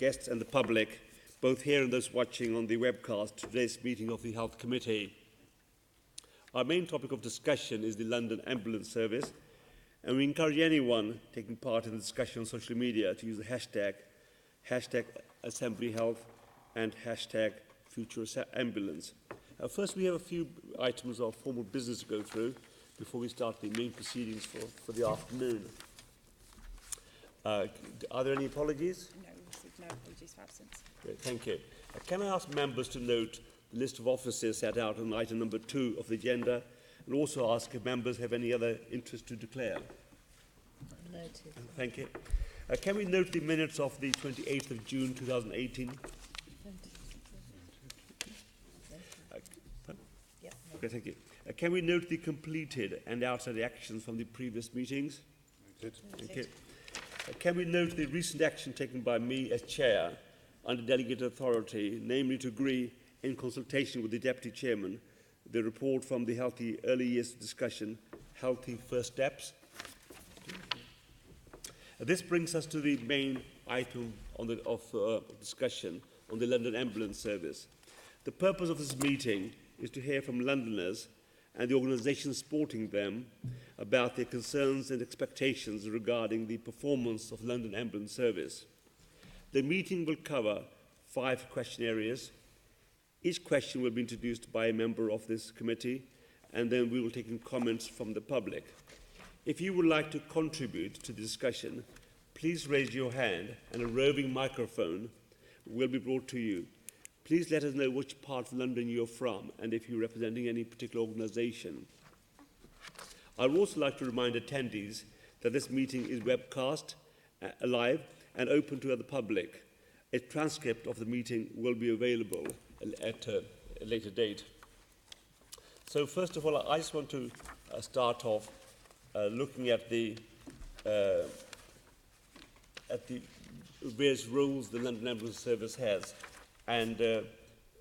guests and the public, both here and those watching on the webcast, to today's meeting of the Health Committee. Our main topic of discussion is the London Ambulance Service, and we encourage anyone taking part in the discussion on social media to use the hashtag #AssemblyHealth and #FutureAmbulance. First, we have a few items of formal business to go through before we start the main proceedings for the afternoon. Are there any apologies? No, we received no apologies for absence. Great, thank you. Can I ask members to note the list of officers set out on item number 2 of the agenda, and also ask if members have any other interest to declare? Noted. Thank you. Can we note the minutes of the 28th of June 2018? Yep. Okay, thank you. Can we note the completed and outstanding actions from the previous meetings? Thank you. Can we note the recent action taken by me as chair under delegated authority, namely to agree, in consultation with the Deputy Chairman, the report from the Healthy Early Years discussion, Healthy First Steps? This brings us to the main item of discussion on the London Ambulance Service. The purpose of this meeting is to hear from Londoners and the organisations supporting them about their concerns and expectations regarding the performance of London Ambulance Service. The meeting will cover 5 question areas. Each question will be introduced by a member of this committee, and then we will take in comments from the public. If you would like to contribute to the discussion, please raise your hand and a roving microphone will be brought to you. Please let us know which part of London you're from and if you're representing any particular organisation. I would also like to remind attendees that this meeting is webcast live and open to the public. A transcript of the meeting will be available at a later date. So first of all, I just want to start off looking at the various roles the London Ambulance Service has, and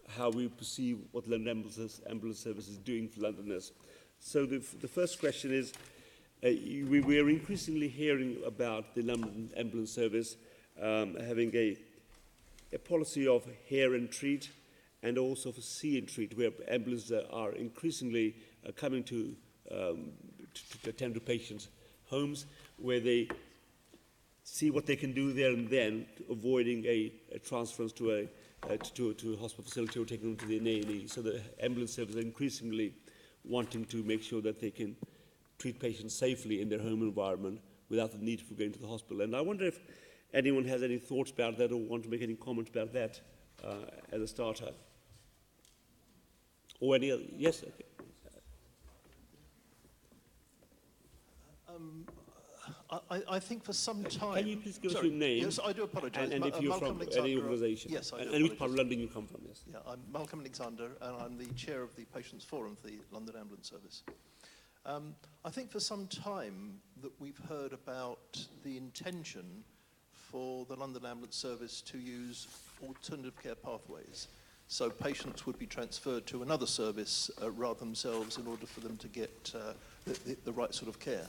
how we perceive what the London Ambulance Service is doing for Londoners. So the first question is, we are increasingly hearing about the London Ambulance Service having a policy of hear and treat, and also for see and treat, where ambulances are increasingly coming to attend to patients' homes, where they see what they can do there and then, avoiding a transference to a hospital facility or taking them to the A&E. So the ambulance service are increasingly wanting to make sure that they can treat patients safely in their home environment without the need for going to the hospital. And I wonder if anyone has any thoughts about that or want to make any comments about that as a starter. Or any other? Yes? Okay. I think for some time... Can you please give us your name? Yes, I do apologise. And if you're from any organisation. Yes, I do. And which part of London you come from, yes. Yeah, I'm Malcolm Alexander, and I'm the chair of the Patients Forum for the London Ambulance Service. I think for some time that we've heard about the intention for the London Ambulance Service to use alternative care pathways. So patients would be transferred to another service rather than themselves in order for them to get the right sort of care.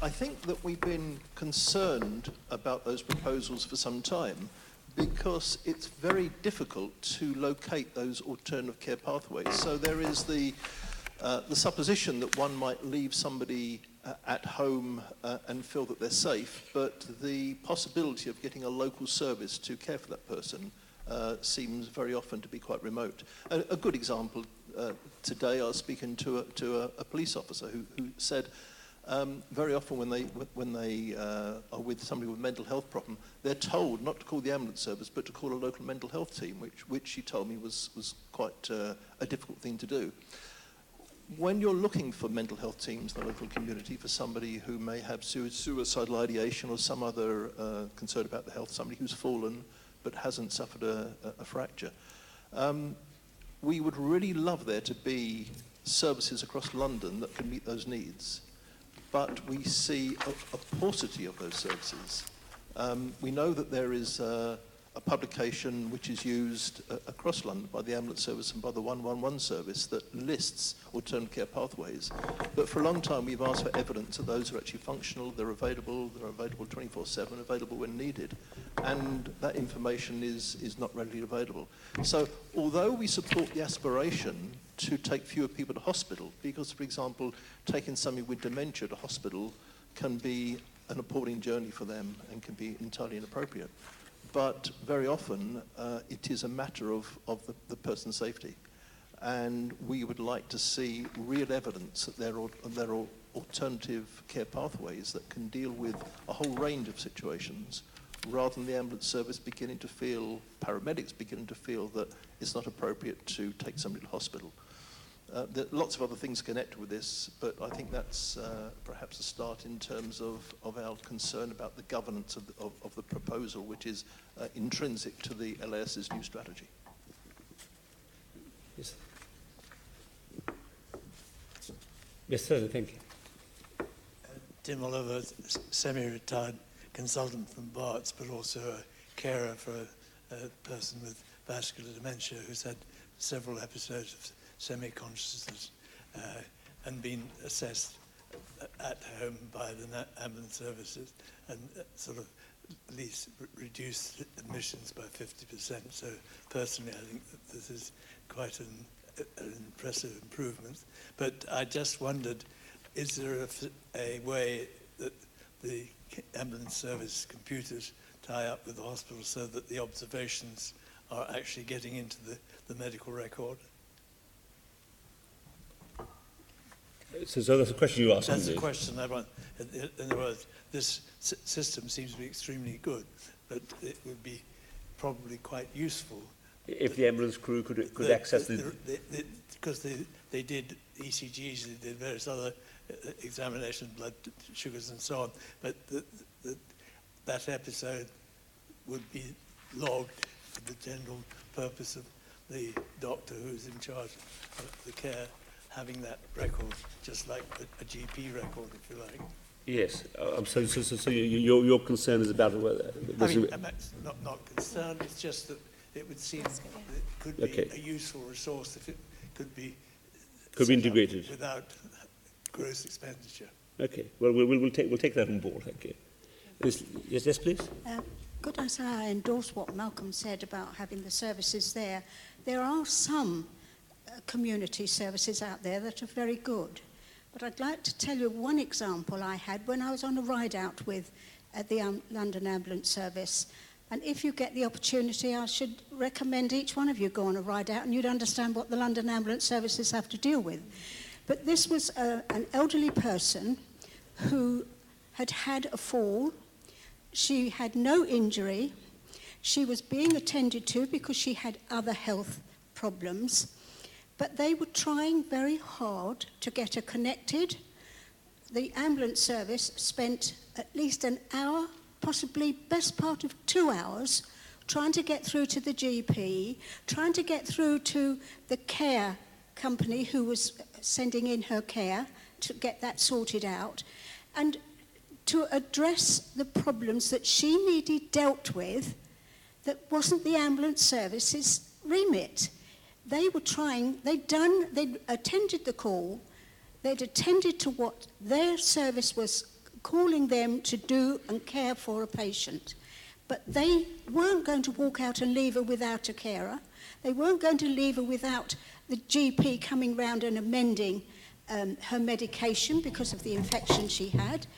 I think that we've been concerned about those proposals for some time because it's very difficult to locate those alternative care pathways. So there is the supposition that one might leave somebody at home and feel that they're safe, but the possibility of getting a local service to care for that person seems very often to be quite remote. A good example, today I was speaking to a police officer who said very often when they are with somebody with a mental health problem, they're told not to call the ambulance service but to call a local mental health team, which she told me was quite a difficult thing to do. When you're looking for mental health teams in the local community for somebody who may have suicidal ideation or some other concern about the health, somebody who's fallen but hasn't suffered a fracture, we would really love there to be services across London that can meet those needs. But we see a paucity of those services. We know that there is a a publication which is used across London by the ambulance service and by the 111 service that lists alternative care pathways. But for a long time we've asked for evidence that those are actually functional, they're available 24/7, available when needed, and that information is not readily available. So although we support the aspiration to take fewer people to hospital, because for example taking somebody with dementia to hospital can be an appalling journey for them and can be entirely inappropriate. But very often it is a matter of the person's safety. And we would like to see real evidence that there are alternative care pathways that can deal with a whole range of situations, rather than the ambulance service beginning to feel, paramedics beginning to feel that it's not appropriate to take somebody to hospital. There are lots of other things connected with this, but I think that's perhaps a start in terms of our concern about the governance of the proposal, which is intrinsic to the LAS's new strategy. Yes. Yes, sir, thank you. Tim Oliver, semi-retired consultant from Barts, but also a carer for a person with vascular dementia who's had several episodes of semi-consciousness and been assessed at home by the ambulance services and sort of at least reduced admissions by 50%. So personally, I think that this is quite an impressive improvement. But I just wondered, is there a way that the ambulance service computers tie up with the hospital so that the observations are actually getting into the medical record? So that's a question you asked. That's a question I want. In other words, this system seems to be extremely good, but it would be probably quite useful if the ambulance crew could access the... Because they did ECGs, they did various other examinations, blood sugars and so on, but that episode would be logged for the general purpose of the doctor who's in charge of the care having that record, just like a GP record, if you like. Yes. So your concern is about whether... I mean, I'm not concerned, it's just that it would seem that it could be a useful resource if it could be integrated without gross expenditure. Okay. Well, we'll take that on board. Thank you. Yes, please. Could I say I endorse what Malcolm said about having the services there? There are some community services out there that are very good. But I'd like to tell you one example I had when I was on a ride out with the London Ambulance Service. And if you get the opportunity, I should recommend each one of you go on a ride out and you'd understand what the London Ambulance Services have to deal with. But this was an elderly person who had had a fall. She had no injury. She was being attended to because she had other health problems. But they were trying very hard to get her connected. The ambulance service spent at least an hour, possibly best part of 2 hours, trying to get through to the GP, trying to get through to the care company who was sending in her care to get that sorted out, and to address the problems that she needed dealt with that wasn't the ambulance service's remit. They were trying, they'd attended the call, they'd attended to what their service was calling them to do and care for a patient. But they weren't going to walk out and leave her without a carer. They weren't going to leave her without the GP coming round and amending her medication because of the infection she had.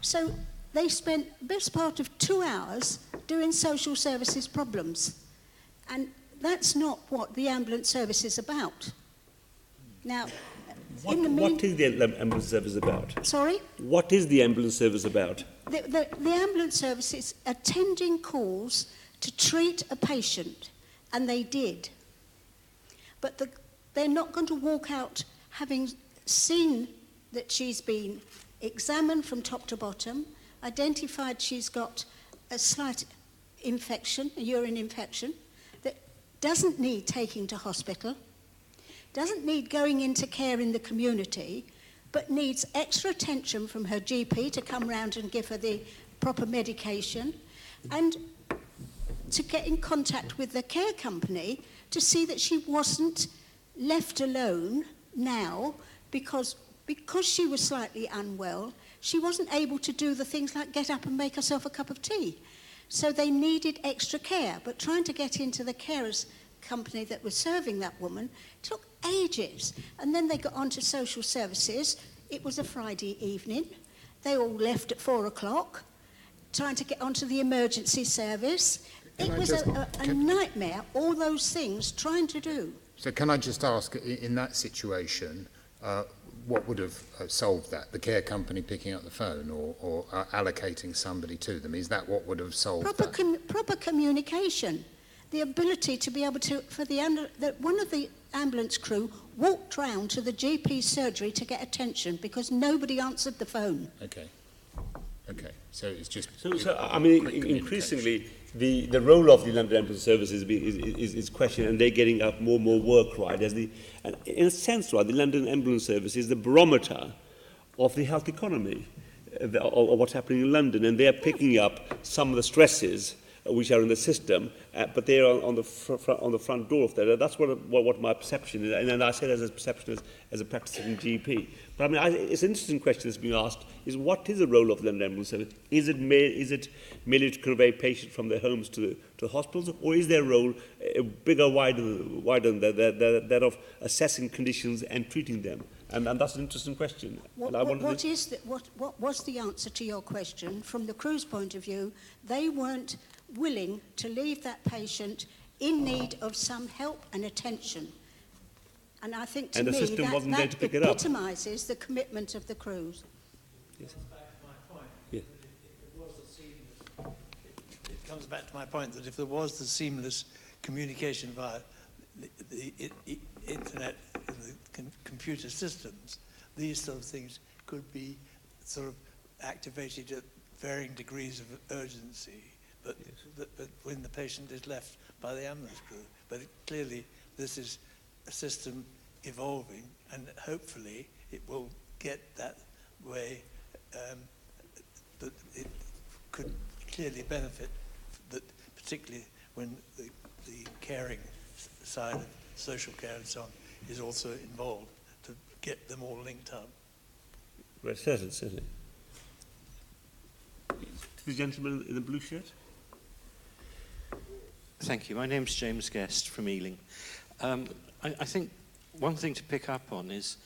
So they spent the best part of 2 hours doing social services problems. And that's not what the ambulance service is about. Now, what is the ambulance service about? Sorry? What is the ambulance service about? The ambulance service is attending calls to treat a patient, and they did. But they're not going to walk out having seen that she's been examined from top to bottom, identified she's got a slight infection, a urine infection, that doesn't need taking to hospital, doesn't need going into care in the community, but needs extra attention from her GP to come round and give her the proper medication. And to get in contact with the care company to see that she wasn't left alone now because she was slightly unwell. She wasn't able to do the things like get up and make herself a cup of tea. So they needed extra care, but trying to get into the carers company that was serving that woman took ages. And then they got onto social services. It was a Friday evening. They all left at 4 o'clock, trying to get onto the emergency service. It was a nightmare, all those things trying to do. So can I just ask, in that situation, what would have solved that? The care company picking up the phone or allocating somebody to them? Is that what would have solved that? Proper communication. The ability to be able to, one of the ambulance crew walked round to the GP surgery to get attention because nobody answered the phone. Okay. So it's just... So I mean, increasingly, the role of the London Ambulance Service is questioned, and they're getting up more and more work, right? And in a sense, right, the London Ambulance Service is the barometer of the health economy, of what's happening in London, and they're picking up some of the stresses which are in the system, but they're on the front door of that. That's what my perception is, and I say that as a perception as a practicing GP. But I mean, it's an interesting question that's being asked: is what is the role of the London Ambulance Service? Is it merely to convey patients from their homes to the hospitals, or is their role bigger, wider than that of assessing conditions and treating them? And that's an interesting question. What was the answer to your question? From the crew's point of view, they weren't willing to leave that patient in need of some help and attention. And I think to me that epitomises the commitment of the crews. Yes. It comes back to my point that if there was the seamless communication via the internet and the computer systems, these sort of things could be sort of activated at varying degrees of urgency, but when the patient is left by the ambulance crew. But clearly this is a system evolving, and hopefully it will get that way, that it could clearly benefit, that particularly when the caring side of social care and so on is also involved, to get them all linked up. Well, certainly. To the gentleman in the blue shirt. Thank you. My name's James Guest from Ealing. I think one thing to pick up on is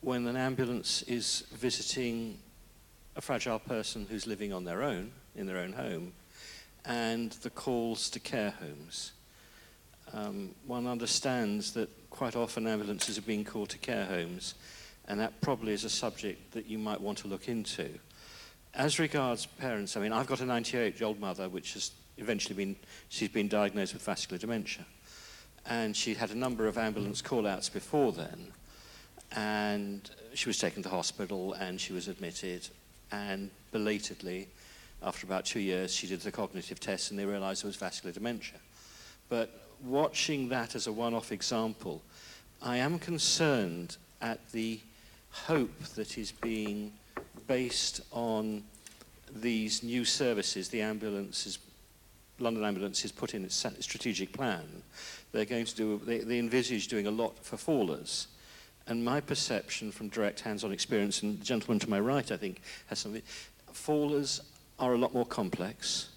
when an ambulance is visiting a fragile person who's living on their own, in their own home, and the calls to care homes. One understands that quite often ambulances are being called to care homes, and that probably is a subject that you might want to look into. As regards parents, I mean, I've got a 98-year-old mother, which has eventually she's been diagnosed with vascular dementia. And she'd had a number of ambulance call-outs before then, and she was taken to hospital and she was admitted, and belatedly, after about 2 years, she did the cognitive tests and they realized it was vascular dementia. But watching that as a one-off example, I am concerned at the hope that is being based on these new services the London Ambulance has put in its strategic plan. They're going to do, they envisage doing a lot for fallers. And my perception from direct hands-on experience, and the gentleman to my right, I think, has something, fallers are a lot more complex.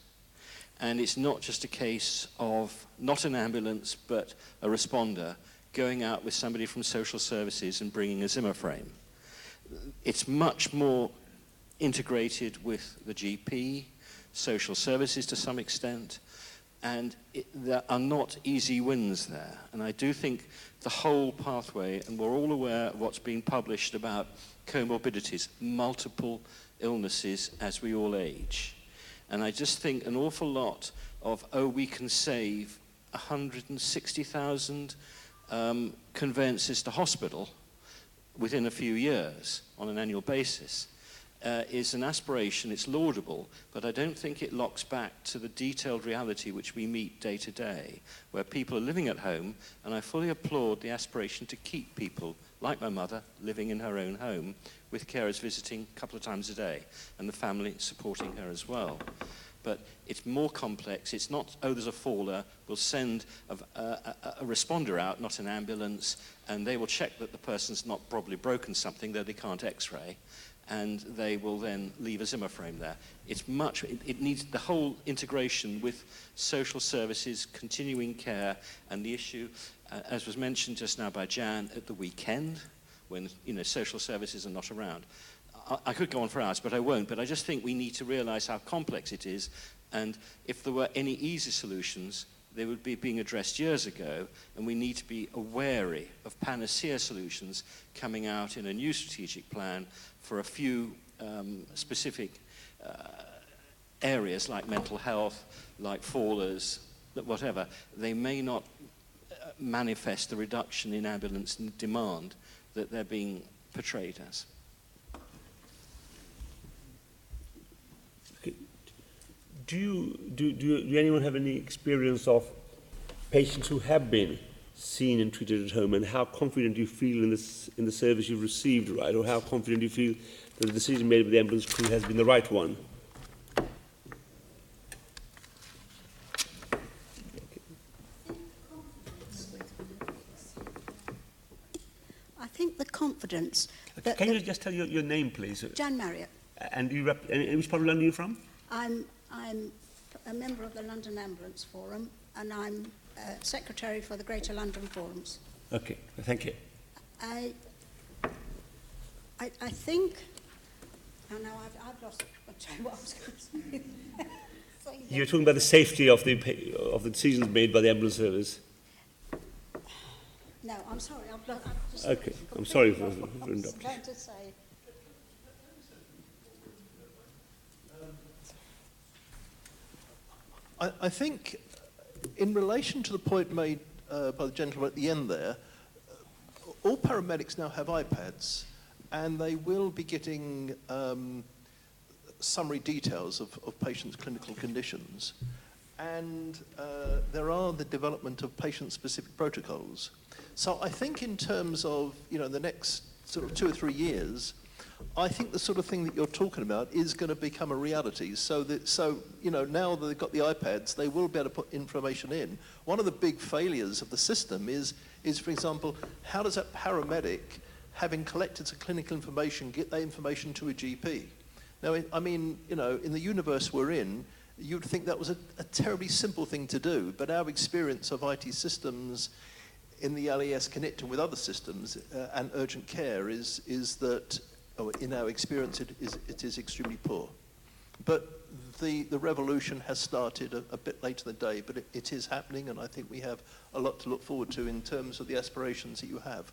And it's not just a case of not an ambulance, but a responder going out with somebody from social services and bringing a Zimmer frame. It's much more integrated with the GP, social services to some extent, and there are not easy wins there. And I do think the whole pathway, and we're all aware of what's been published about comorbidities, multiple illnesses as we all age. And I just think an awful lot of, we can save 160,000 conveyances to hospital within a few years on an annual basis, is an aspiration. It's laudable, but I don't think it locks back to the detailed reality which we meet day to day, where people are living at home, and I fully applaud the aspiration to keep people, like my mother, living in her own home, with carers visiting a couple of times a day, and the family supporting her as well. but it's more complex. It's not, oh, there's a faller, we'll send a responder out, not an ambulance, and they will check that the person's not probably broken something, though they can't x-ray, and they will then leave a Zimmer frame there. It's much, it needs the whole integration with social services, continuing care, and the issue, as was mentioned just now by Jan, at the weekend, when social services are not around. I could go on for hours, but I won't. But I just think we need to realize how complex it is, and if there were any easy solutions, they would be being addressed years ago, and we need to be wary of panacea solutions coming out in a new strategic plan for a few specific areas like mental health, like fallers, whatever. They may not manifest the reduction in ambulance demand that they're being portrayed as. Okay. Do anyone have any experience of patients who have been seen and treated at home, and how confident do you feel in the service you've received, right? Or how confident do you feel that the decision made with the ambulance crew has been the right one? I think the confidence that... Can you just tell your name, please? Jan Marriott. And which part of London are you from? I'm a member of the London Ambulance Forum, and I'm secretary for the Greater London Forums. Okay, thank you. I think... Oh no, I've lost what I was going to say. You're talking about the safety of the decisions made by the ambulance service. No, I'm sorry. I've just Okay, I'm sorry for what I was interrupting. going to say. I think in relation to the point made by the gentleman at the end there, all paramedics now have iPads, and they will be getting summary details of patients' clinical conditions. And there are the development of patient-specific protocols. So I think in terms of, the next sort of 2 or 3 years, I think the sort of thing that you're talking about is going to become a reality. So now that they've got the iPads, they will be able to put information in. One of the big failures of the system is for example, how does that paramedic, having collected some clinical information, get that information to a GP? Now, I mean, in the universe we're in, you'd think that was a terribly simple thing to do, but our experience of IT systems in the LES connecting with other systems and urgent care is that, in our experience, it is extremely poor. But the revolution has started a bit later in the day, but it is happening, and I think we have a lot to look forward to in terms of the aspirations that you have.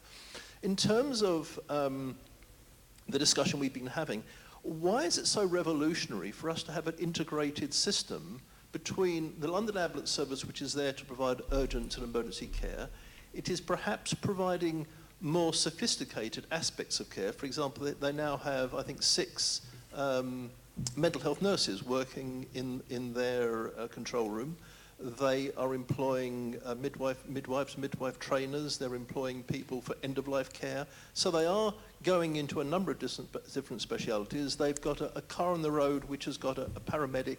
In terms of the discussion we've been having, why is it so revolutionary for us to have an integrated system between the London Ambulance Service, which is there to provide urgent and emergency care? It is perhaps providing more sophisticated aspects of care. For example, they now have, I think, 6 mental health nurses working in their control room. They are employing midwife trainers. They're employing people for end-of-life care. So they are going into a number of different specialities. They've got a car on the road which has got a paramedic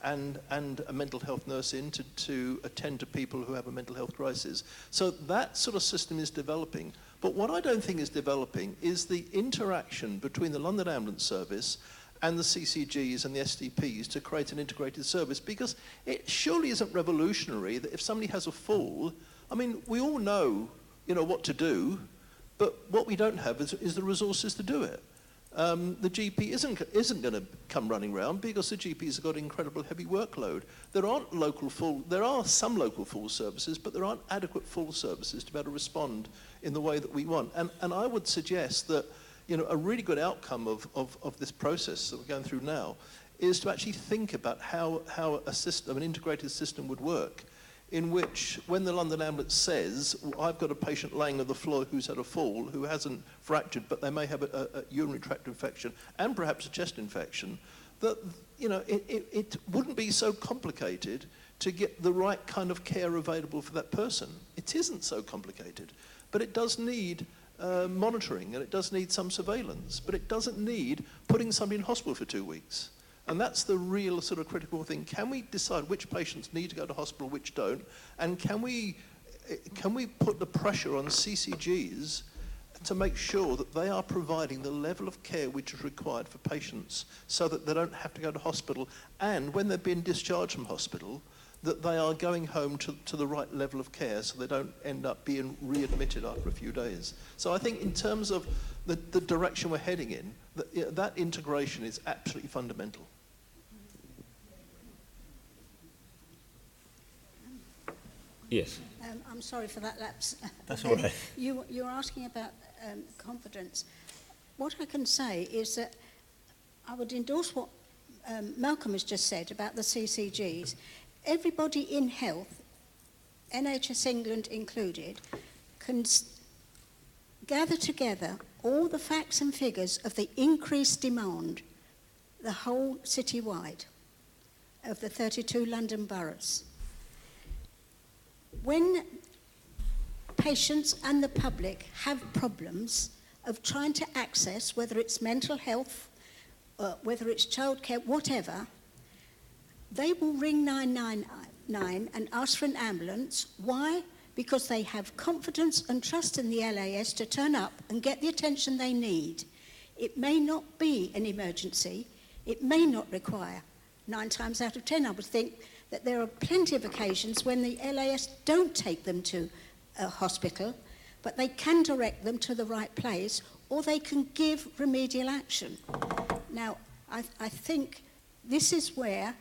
and a mental health nurse in to attend to people who have a mental health crisis. So that sort of system is developing. But what I don't think is developing is the interaction between the London Ambulance Service and the CCGs and the STPs to create an integrated service, because it surely isn't revolutionary that if somebody has a fall, I mean, we all know, what to do, but what we don't have is the resources to do it. The GP isn't going to come running round because the GPs have got an incredible heavy workload. There are some local full services, but there aren't adequate full services to be able to respond in the way that we want. And I would suggest that a really good outcome of this process that we're going through now is to actually think about how a system, an integrated system would work, in which when the London Ambulance says, I've got a patient laying on the floor who's had a fall, who hasn't fractured, but they may have a urinary tract infection and perhaps a chest infection, that it wouldn't be so complicated to get the right kind of care available for that person. It isn't so complicated, but it does need monitoring, and it does need some surveillance, but it doesn't need putting somebody in hospital for 2 weeks. And that's the real sort of critical thing. Can we decide which patients need to go to hospital, which don't? And can we put the pressure on CCGs to make sure that they are providing the level of care which is required for patients so that they don't have to go to hospital, and when they're being discharged from hospital, that they are going home to the right level of care so they don't end up being readmitted after a few days. So I think in terms of the direction we're heading in, that integration is absolutely fundamental. Yes. I'm sorry for that lapse. That's all right. You're asking about confidence. What I can say is that I would endorse what Malcolm has just said about the CCGs. Everybody in health, NHS England included, can gather together all the facts and figures of the increased demand, the whole citywide, of the 32 London boroughs. When patients and the public have problems of trying to access, whether it's mental health, whether it's childcare, whatever, they will ring 999 and ask for an ambulance. Why? Because they have confidence and trust in the LAS to turn up and get the attention they need. It may not be an emergency. It may not require. 9 times out of 10, I would think that there are plenty of occasions when the LAS don't take them to a hospital, but they can direct them to the right place, or they can give remedial action. Now, I think this is where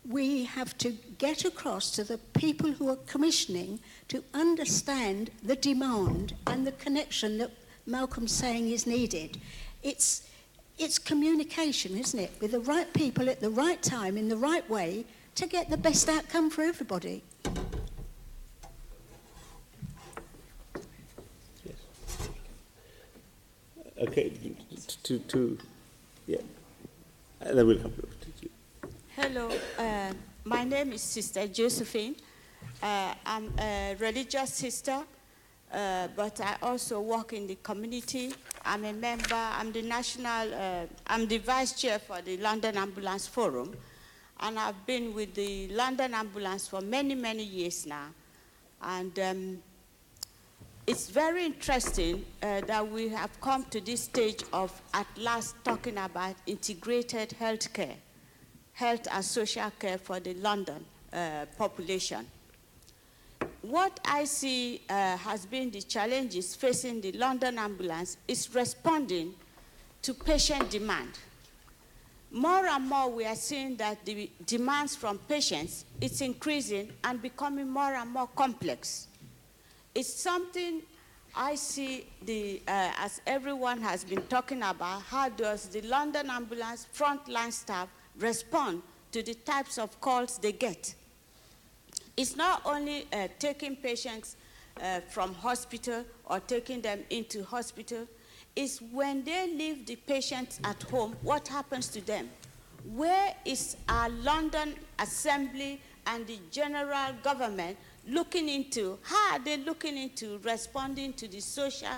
we have to get across to the people who are commissioning to understand the demand and the connection that Malcolm's saying is needed. It's communication, isn't it? With the right people at the right time, in the right way, to get the best outcome for everybody. Yes. Okay, yeah. And then we'll come to you. Hello, my name is Sister Josephine. I'm a religious sister, but I also work in the community. I'm a member, I'm the vice chair for the London Ambulance Forum, and I've been with the London Ambulance for many, many years now. And it's very interesting that we have come to this stage of at last talking about integrated healthcare, health and social care for the London population. What I see has been the challenges facing the London Ambulance is responding to patient demand. More and more we are seeing that the demands from patients is increasing and becoming more and more complex. It's something I see as everyone has been talking about, how does the London Ambulance frontline staff respond to the types of calls they get. It's not only taking patients from hospital or taking them into hospital, it's when they leave the patients at home, what happens to them? Where is our London Assembly and the general government looking into, how are they looking into responding to the social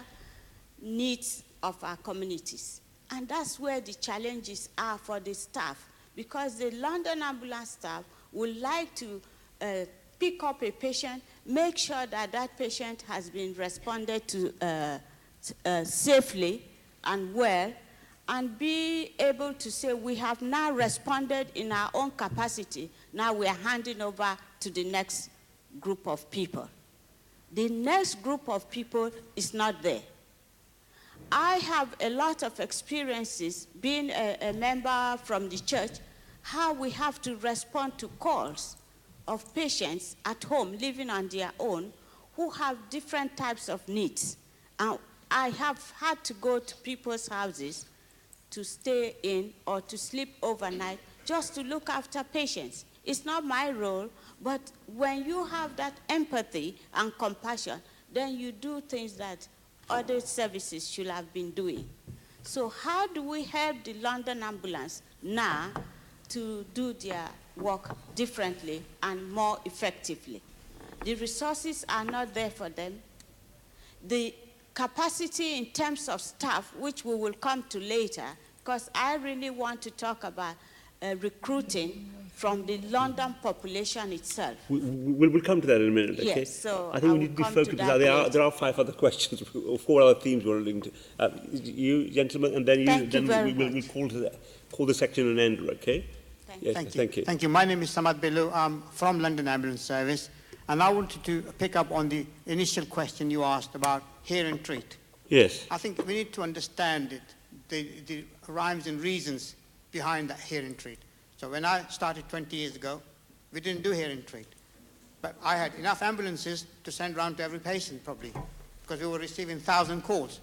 needs of our communities? And that's where the challenges are for the staff, because the London Ambulance staff would like to pick up a patient, make sure that that patient has been responded to safely and well, and be able to say, we have now responded in our own capacity. Now we are handing over to the next group of people. The next group of people is not there. I have a lot of experiences being a member from the church, how we have to respond to calls of patients at home living on their own who have different types of needs. And I have had to go to people's houses to stay in or to sleep overnight just to look after patients. It's not my role, but when you have that empathy and compassion, then you do things that other services should have been doing. So how do we help the London Ambulance now to do their work differently and more effectively? The resources are not there for them. The capacity in terms of staff, which we will come to later, because I really want to talk about recruiting from the London population itself. We'll come to that in a minute, okay? Yes, so I think we I need will to be come to focused, that because later. there are 5 other questions, or 4 other themes we're linked to. You, gentlemen, and then you, Thank you then very we'll much. call the section an end, okay? Thank Yes, Thank you. thank you. Thank you. My name is Samad Bellu. I'm from London Ambulance Service. And I wanted to pick up on the initial question you asked about hear and treat. Yes. I think we need to understand it, the rhymes and reasons behind that hear and treat. So when I started 20 years ago, we didn't do hear and treat. But I had enough ambulances to send around to every patient probably, because we were receiving 1,000 calls.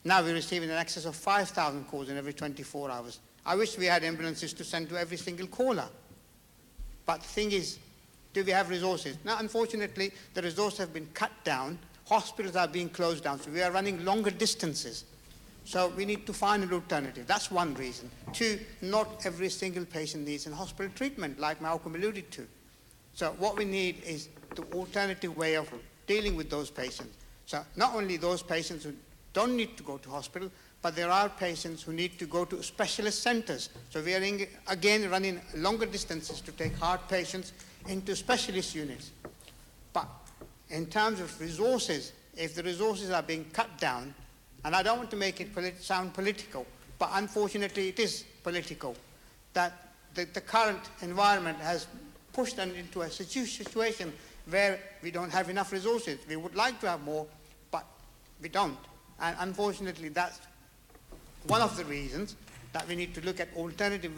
Now we're receiving in excess of 5,000 calls in every 24 hours. I wish we had ambulances to send to every single caller. But the thing is, do we have resources? Now, unfortunately, the resources have been cut down. Hospitals are being closed down, so we are running longer distances. So we need to find an alternative. That's one reason. 2, not every single patient needs an hospital treatment, like Malcolm alluded to. So what we need is the alternative way of dealing with those patients. So not only those patients who don't need to go to hospital, but there are patients who need to go to specialist centers. So we are again running longer distances to take heart patients into specialist units. But in terms of resources, if the resources are being cut down, and I don't want to make it sound political, but unfortunately it is political, that the current environment has pushed us into a situation where we don't have enough resources. We would like to have more, but we don't. And unfortunately, that's one of the reasons that we need to look at alternative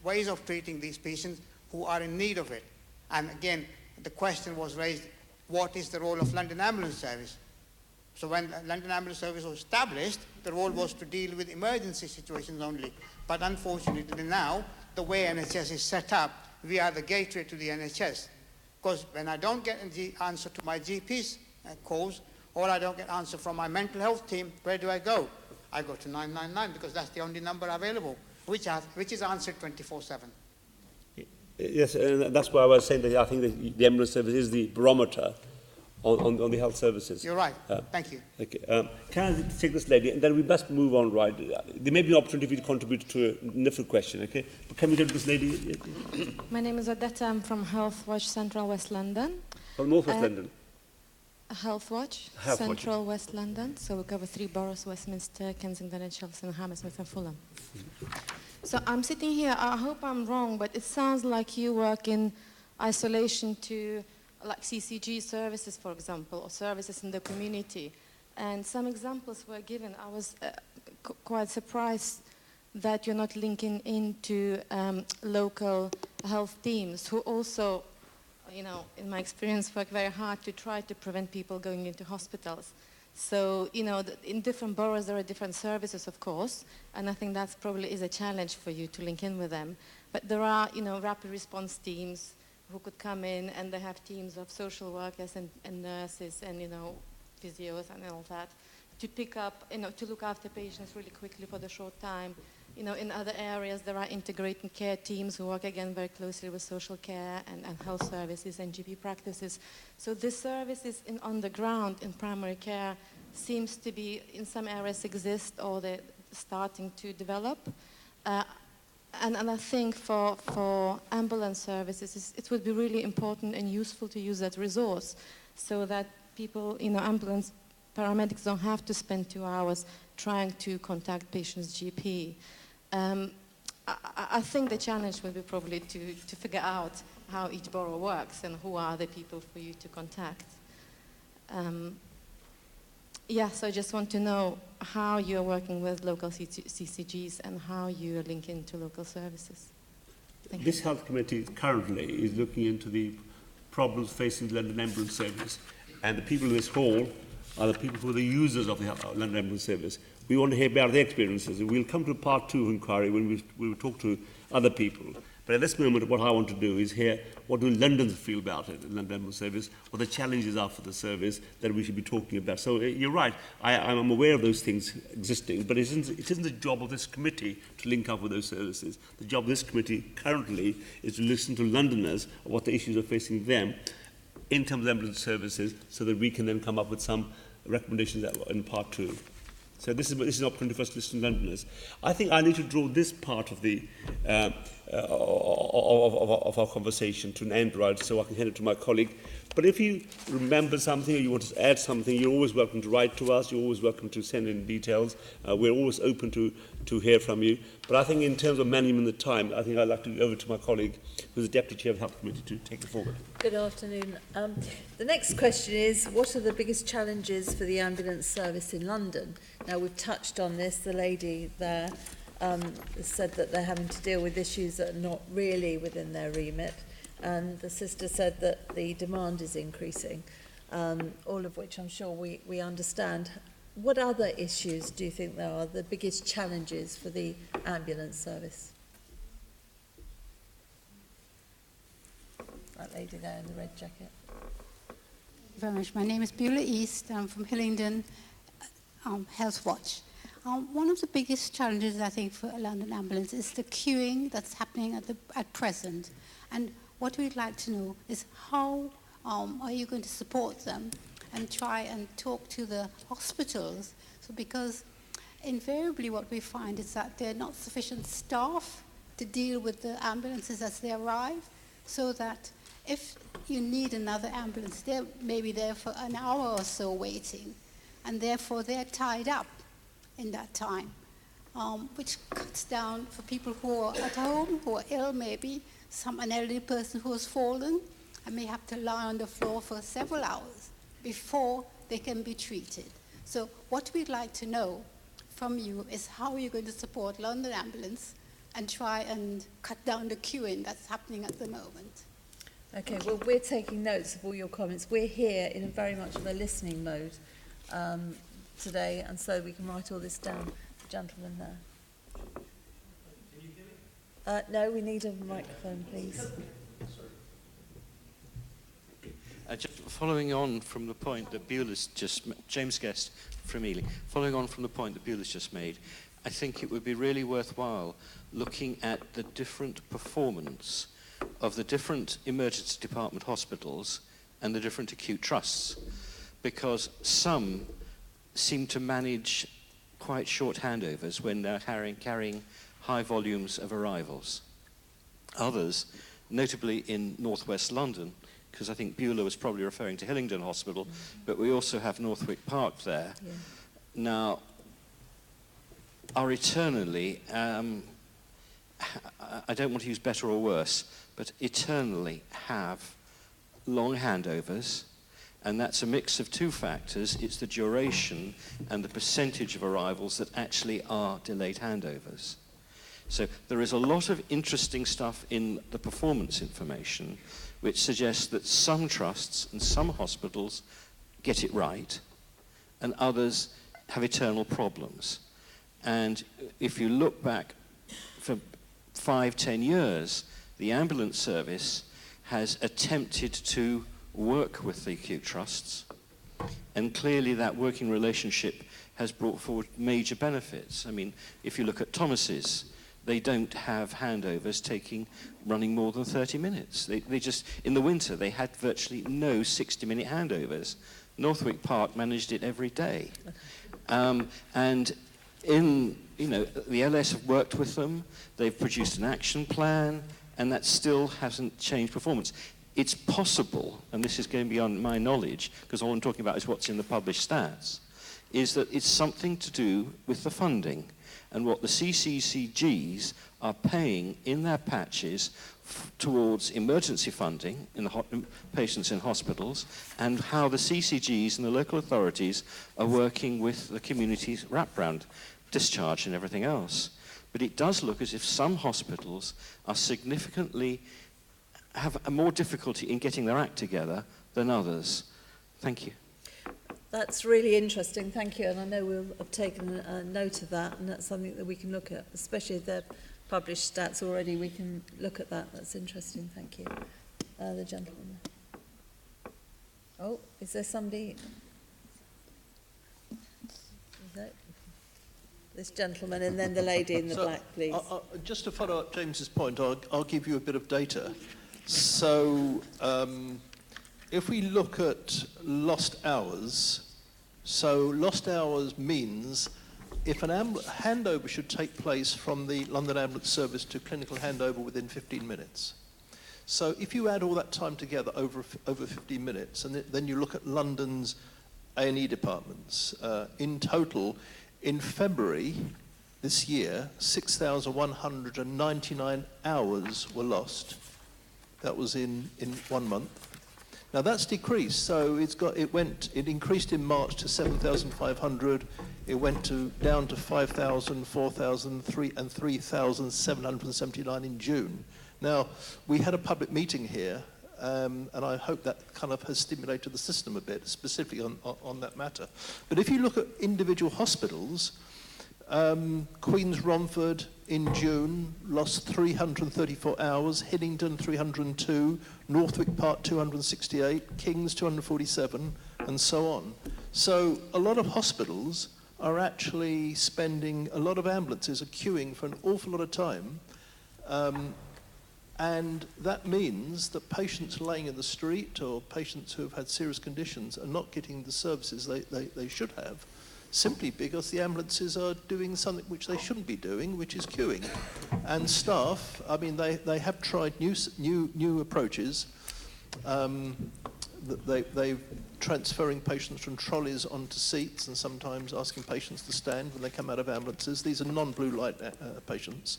ways of treating these patients who are in need of it. And again, the question was raised, what is the role of London Ambulance Service? So when London Ambulance Service was established, the role was to deal with emergency situations only. But unfortunately now, the way NHS is set up, we are the gateway to the NHS. Because when I don't get the answer to my GP's calls, or I don't get answer from my mental health team, where do I go? I go to 999 because that's the only number available, which is answered 24/7. Yes, and that's why I was saying that I think the ambulance service is the barometer on the health services. You're right. Thank you. Okay. Can I take this lady, and then we must move on, right? There may be an opportunity for you to contribute to a different question, okay? But can we get this lady? My name is Odetta. I'm from Health Watch Central West London. From North West London. Health Watch Central West London. So we cover 3 boroughs: Westminster, Kensington and Chelsea, Hammersmith and Fulham. So I'm sitting here, I hope I'm wrong, but it sounds like you work in isolation to like CCG services, for example, or services in the community. And some examples were given. I was quite surprised that you're not linking into local health teams who also, you know, in my experience, work very hard to try to prevent people going into hospitals. So, you know, in different boroughs there are different services, of course, and I think that probably is a challenge for you to link in with them. But there are, you know, rapid response teams who could come in, and they have teams of social workers and nurses and, you know, physios and all that to pick up, you know, to look after patients really quickly for the short time. You know, in other areas there are integrated care teams who work again very closely with social care and health services and GP practices. So this services on the ground in primary care seems to be, in some areas exist or they're starting to develop. And I think for ambulance services, it would be really important and useful to use that resource so that people, you know, ambulance paramedics don't have to spend 2 hours trying to contact patient's GP. I think the challenge will be probably to figure out how each borough works and who are the people for you to contact. Yeah, so I just want to know how you're working with local CCGs and how you link into local services. This health committee currently is looking into the problems facing the London Ambulance Service, and the people in this hall are the people who are the users of the London Ambulance Service. We want to hear about their experiences, and we'll come to part 2 of inquiry when we will talk to other people. But at this moment, what I want to do is hear what do Londoners feel about it, the London Ambulance Service, what the challenges are for the service that we should be talking about. So you're right, I'm aware of those things existing, but it isn't the job of this committee to link up with those services. The job of this committee currently is to listen to Londoners, what the issues are facing them in terms of ambulance services, so that we can then come up with some recommendations in part 2. So this is an opportunity for us to listen to Londoners. I think I need to draw this part of the of our conversation to an end, right, so I can hand it to my colleague. But if you remember something or you want to add something, you're always welcome to write to us. You're always welcome to send in details. We're always open to hear from you. But I think in terms of managing the time, I think I'd like to go over to my colleague, who's the Deputy Chair of the Health Committee, to take it forward. Good afternoon. The next question is, what are the biggest challenges for the ambulance service in London? Now, we've touched on this. The lady there said that they're having to deal with issues that are not really within their remit. And the sister said that the demand is increasing, all of which I'm sure we understand. What other issues do you think there are the biggest challenges for the ambulance service? That lady there in the red jacket. Thank you very much. My name is Beulah East. I'm from Hillingdon Health Watch. One of the biggest challenges, I think, for London Ambulance is the queuing that's happening at present. And what we'd like to know is how are you going to support them and try and talk to the hospitals? So because invariably what we find is that there are not sufficient staff to deal with the ambulances as they arrive, so that if you need another ambulance, they may be there for an hour or so waiting, and therefore they're tied up in that time, which cuts down for people who are at home, who are ill maybe, an elderly person who has fallen and may have to lie on the floor for several hours before they can be treated. So what we'd like to know from you is how you're going to support London Ambulance and try and cut down the queuing that's happening at the moment. Okay, well, we're taking notes of all your comments. We're here in very much of a listening mode today, and so we can write all this down. The gentleman there. No, we need a microphone, please. Just following on from the point that Beulah's James Guest from Ealing, following on from the point that Beulah's just made, I think it would be really worthwhile looking at the different performance of the different emergency department hospitals and the different acute trusts, because some seem to manage quite short handovers when they're carrying high volumes of arrivals. Others, notably in northwest London, because I think Beulah was probably referring to Hillingdon Hospital, but we also have Northwick Park there. Yeah. Now, are eternally, I don't want to use better or worse, but eternally have long handovers, and that's a mix of two factors. It's the duration and the percentage of arrivals that actually are delayed handovers. So there is a lot of interesting stuff in the performance information which suggests that some trusts and some hospitals get it right and others have eternal problems. And if you look back for 5-10 years, the ambulance service has attempted to work with the acute trusts, and clearly that working relationship has brought forward major benefits. I mean, if you look at Thomas's, they don't have handovers running more than 30 minutes. They just, in the winter, they had virtually no 60-minute handovers. Northwick Park managed it every day. And the LS have worked with them, they've produced an action plan, and that still hasn't changed performance. It's possible, and this is going beyond my knowledge, because all I'm talking about is what's in the published stats, is that it's something to do with the funding and what the CCCGs are paying in their patches towards emergency funding in patients in hospitals, and how the CCGs and the local authorities are working with the community's wraparound discharge and everything else. But it does look as if some hospitals are have a more difficulty in getting their act together than others. Thank you. That's really interesting, thank you, and I know we'll have taken a note of that, and that's something that we can look at, especially if they're published stats already, we can look at that. That's interesting, thank you. The gentleman. Oh, is there somebody? Is that this gentleman and then the lady in the black, please. Just to follow up James's point, I'll give you a bit of data. So if we look at lost hours, so lost hours means if an handover should take place from the London Ambulance Service to clinical handover within 15 minutes. So if you add all that time together over 15 minutes, and then you look at London's A&E departments, in total, in February this year, 6,199 hours were lost. That was in 1 month. Now that's decreased, so it increased in March to 7,500. It went down to 5,000, 4,000, and 3,779 in June. Now, we had a public meeting here, and I hope that kind of has stimulated the system a bit, specifically on that matter. But if you look at individual hospitals, Queen's Romford in June lost 334 hours, Hiddington 302, Northwick Park 268, King's 247, and so on. So a lot of hospitals are actually spending, a lot of ambulances are queuing for an awful lot of time, and that means that patients laying in the street or patients who have had serious conditions are not getting the services they should have, simply because the ambulances are doing something which they shouldn't be doing, which is queuing. And staff, I mean, they have tried new approaches. They're transferring patients from trolleys onto seats and sometimes asking patients to stand when they come out of ambulances. These are non-blue light patients.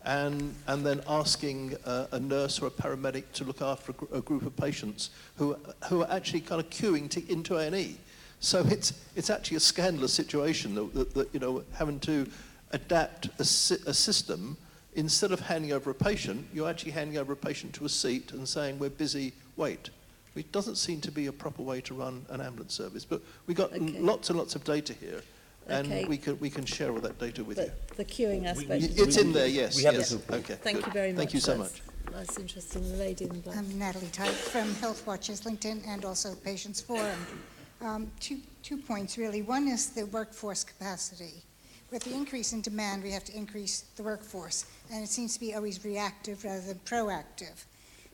And then asking a nurse or a paramedic to look after a group of patients who are actually kind of queuing into A&E. So it's actually a scandalous situation that you know, having to adapt a system. Instead of handing over a patient, you're actually handing over a patient to a seat and saying, we're busy, wait. It doesn't seem to be a proper way to run an ambulance service. But we've got lots and lots of data here, and we can share all that data with you. The queuing aspect. It's in there, yes. We have yes. it. Okay. Thank you very much. Thank you so much. That's interesting. The lady in black. I'm Natalie Tyke from Health Watch Islington and also Patients Forum. Two points, really. One is the workforce capacity. With the increase in demand, we have to increase the workforce, and it seems to be always reactive rather than proactive.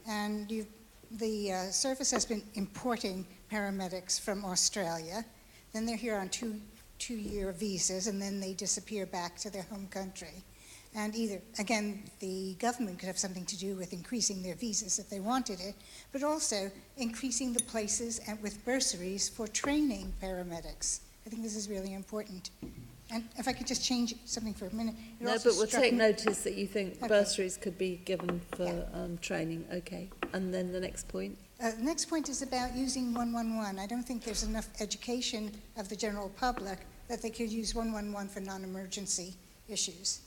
And the service has been importing paramedics from Australia. Then they're here on two-year visas, and then they disappear back to their home country. And again, the government could have something to do with increasing their visas if they wanted it, but also increasing the places and with bursaries for training paramedics. I think this is really important. And if I could just change something for a minute. No, but we'll take notice that you think bursaries could be given for training. Okay. And then the next point? The next point is about using 111. I don't think there's enough education of the general public that they could use 111 for non-emergency issues.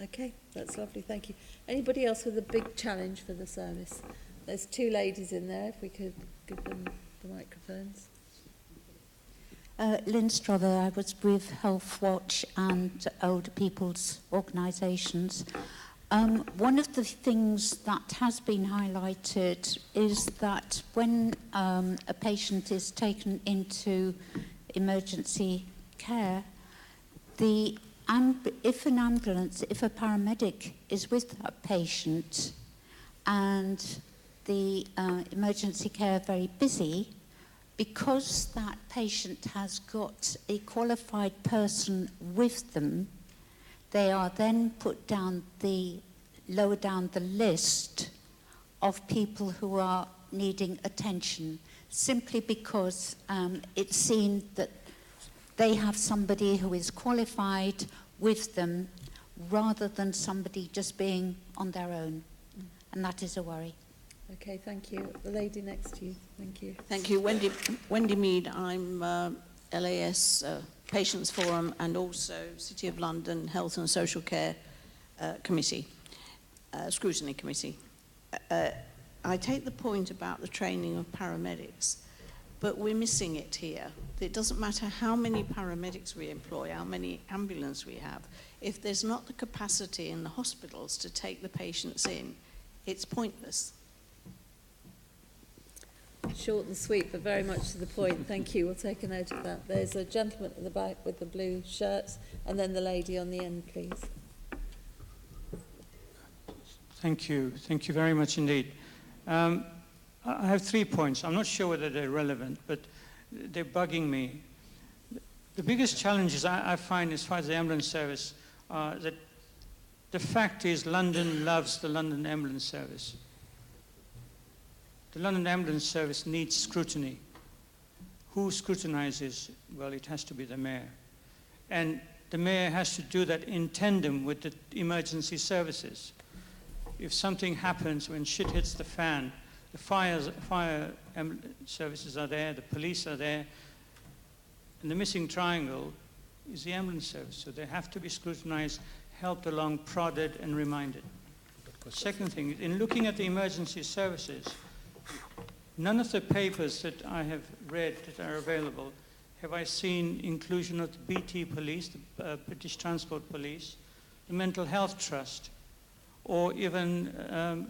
Okay, that's lovely, thank you. Anybody else with a big challenge for the service? There's two ladies in there, if we could give them the microphones. Lynn Strother, I was with Health Watch and older people's organisations. One of the things that has been highlighted is that when a patient is taken into emergency care, if a paramedic is with a patient and the emergency care very busy, because that patient has got a qualified person with them, they are then put lower down the list of people who are needing attention, simply because it's seen that they have somebody who is qualified with them rather than somebody just being on their own. And that is a worry. Okay, thank you. The lady next to you, thank you. Thank you. Wendy Mead, I'm LAS Patients Forum and also City of London Health and Social Care Committee, Scrutiny Committee. I take the point about the training of paramedics, but we're missing it here. It doesn't matter how many paramedics we employ, how many ambulances we have. If there's not the capacity in the hospitals to take the patients in, it's pointless. Short and sweet, but very much to the point. Thank you. We'll take a note of that. There's a gentleman at the back with the blue shirts, and then the lady on the end, please. Thank you. Thank you very much indeed. I have 3 points. I'm not sure whether they're relevant, but they're bugging me. The biggest challenges I find as far as the ambulance service are that the fact is London loves the London Ambulance Service. The London Ambulance Service needs scrutiny. Who scrutinizes? Well, it has to be the mayor. And the mayor has to do that in tandem with the emergency services. If something happens, when shit hits the fan, the fire services are there, the police are there, and the missing triangle is the ambulance service. So they have to be scrutinized, helped along, prodded, and reminded. Second thing, in looking at the emergency services, none of the papers that I have read that are available have I seen inclusion of the BT Police, the British Transport Police, the Mental Health Trust, or even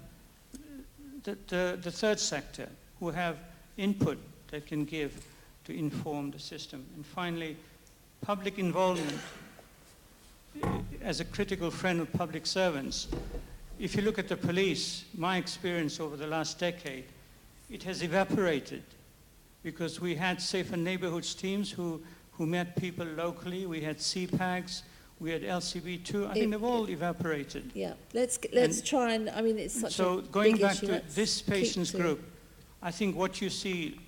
the third sector, who have input they can give to inform the system. And finally, public involvement as a critical friend of public servants. If you look at the police, my experience over the last decade, it has evaporated because we had safer neighborhoods teams who met people locally. We had CPAGs, we had LCB2. I think they've all evaporated. Yeah, let's try and, I mean, it's such so a going big back issue. to this patients group, I think what you see,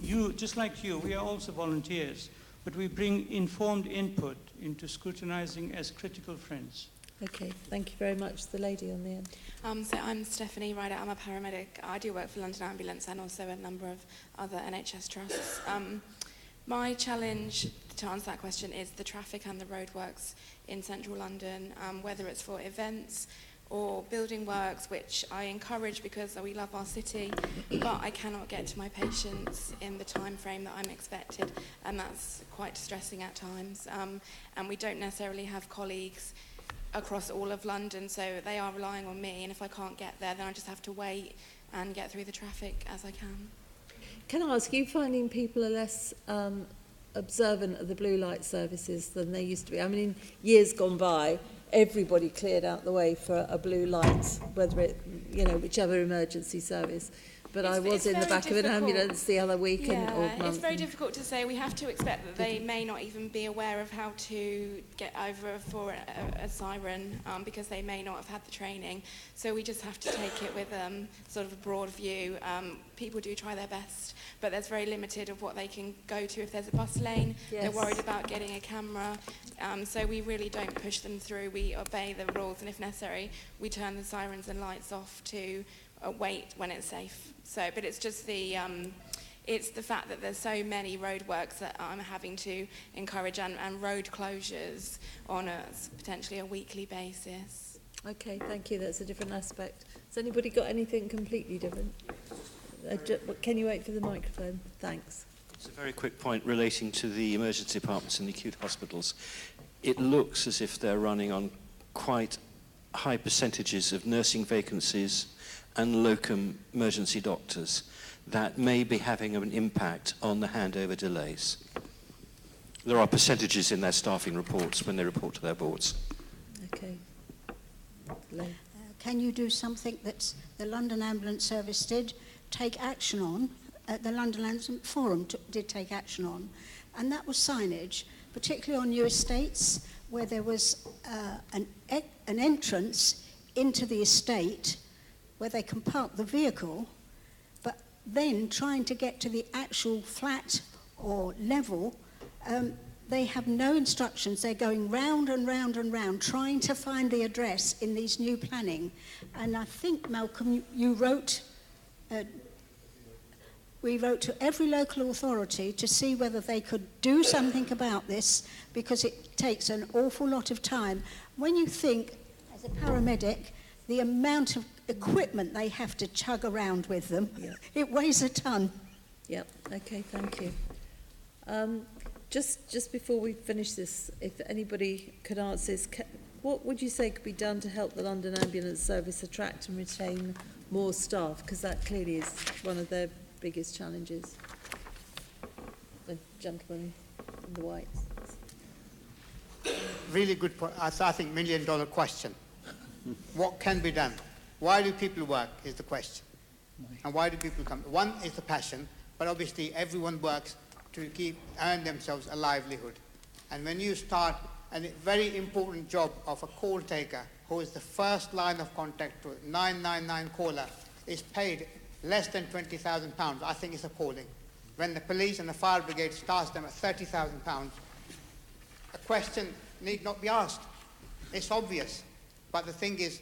you, just like you, we are also volunteers, but we bring informed input into scrutinizing as critical friends. Okay, thank you very much. The lady on the end. So I'm Stephanie Ryder. I'm a paramedic. I do work for London Ambulance and also a number of other NHS trusts. My challenge, to answer that question, is the traffic and the roadworks in central London, whether it's for events or building works, which I encourage because we love our city, but I cannot get to my patients in the time frame that I'm expected, and that's quite distressing at times. And we don't necessarily have colleagues across all of London, so they are relying on me, and if I can't get there, then I just have to wait and get through the traffic as I can. Can I ask, you finding people are less observant of the blue light services than they used to be? I mean, in years gone by, everybody cleared out the way for a blue light, whether it, you know, whichever emergency service. But I was in the back of an ambulance the other week or month. It's very difficult to say. We have to expect that they may not even be aware of how to get over for a siren because they may not have had the training. So we just have to take it with sort of a broad view. People do try their best, but there's very limited of what they can go to if there's a bus lane. Yes. They're worried about getting a camera. So we really don't push them through. We obey the rules, and if necessary, we turn the sirens and lights off to wait when it's safe. So, but it's just it's the fact that there's so many roadworks that I'm having to encourage and road closures on potentially a weekly basis. Okay, thank you. That's a different aspect. Has anybody got anything completely different? Can you wait for the microphone? Thanks. It's a very quick point relating to the emergency departments in the acute hospitals. It looks as if they're running on quite high percentages of nursing vacancies and locum emergency doctors that may be having an impact on the handover delays. There are percentages in their staffing reports when they report to their boards. Okay. Can you do something that the London Ambulance Service did take action on, the London Ambulance Forum did take action on, and that was signage, particularly on new estates where there was an entrance into the estate where they can park the vehicle, but then trying to get to the actual flat or level, they have no instructions. They're going round and round and round, trying to find the address in these new planning. And I think, Malcolm, you wrote, we wrote to every local authority to see whether they could do something about this, because it takes an awful lot of time. When you think, as a paramedic, the amount of equipment they have to chug around with them, it weighs a ton. Yep, okay, thank you. Just before we finish this, if anybody could answer this, what would you say could be done to help the London Ambulance Service attract and retain more staff? Because that clearly is one of their biggest challenges. The gentleman in the whites. Really good point. I think $1 million question. What can be done? Why do people work is the question. And why do people come? One is the passion, but obviously everyone works to earn themselves a livelihood. And when you start a very important job of a call taker, who is the first line of contact to 999 caller, is paid less than £20,000, I think it's appalling. When the police and the fire brigade starts them at £30,000, a question need not be asked. It's obvious. But the thing is,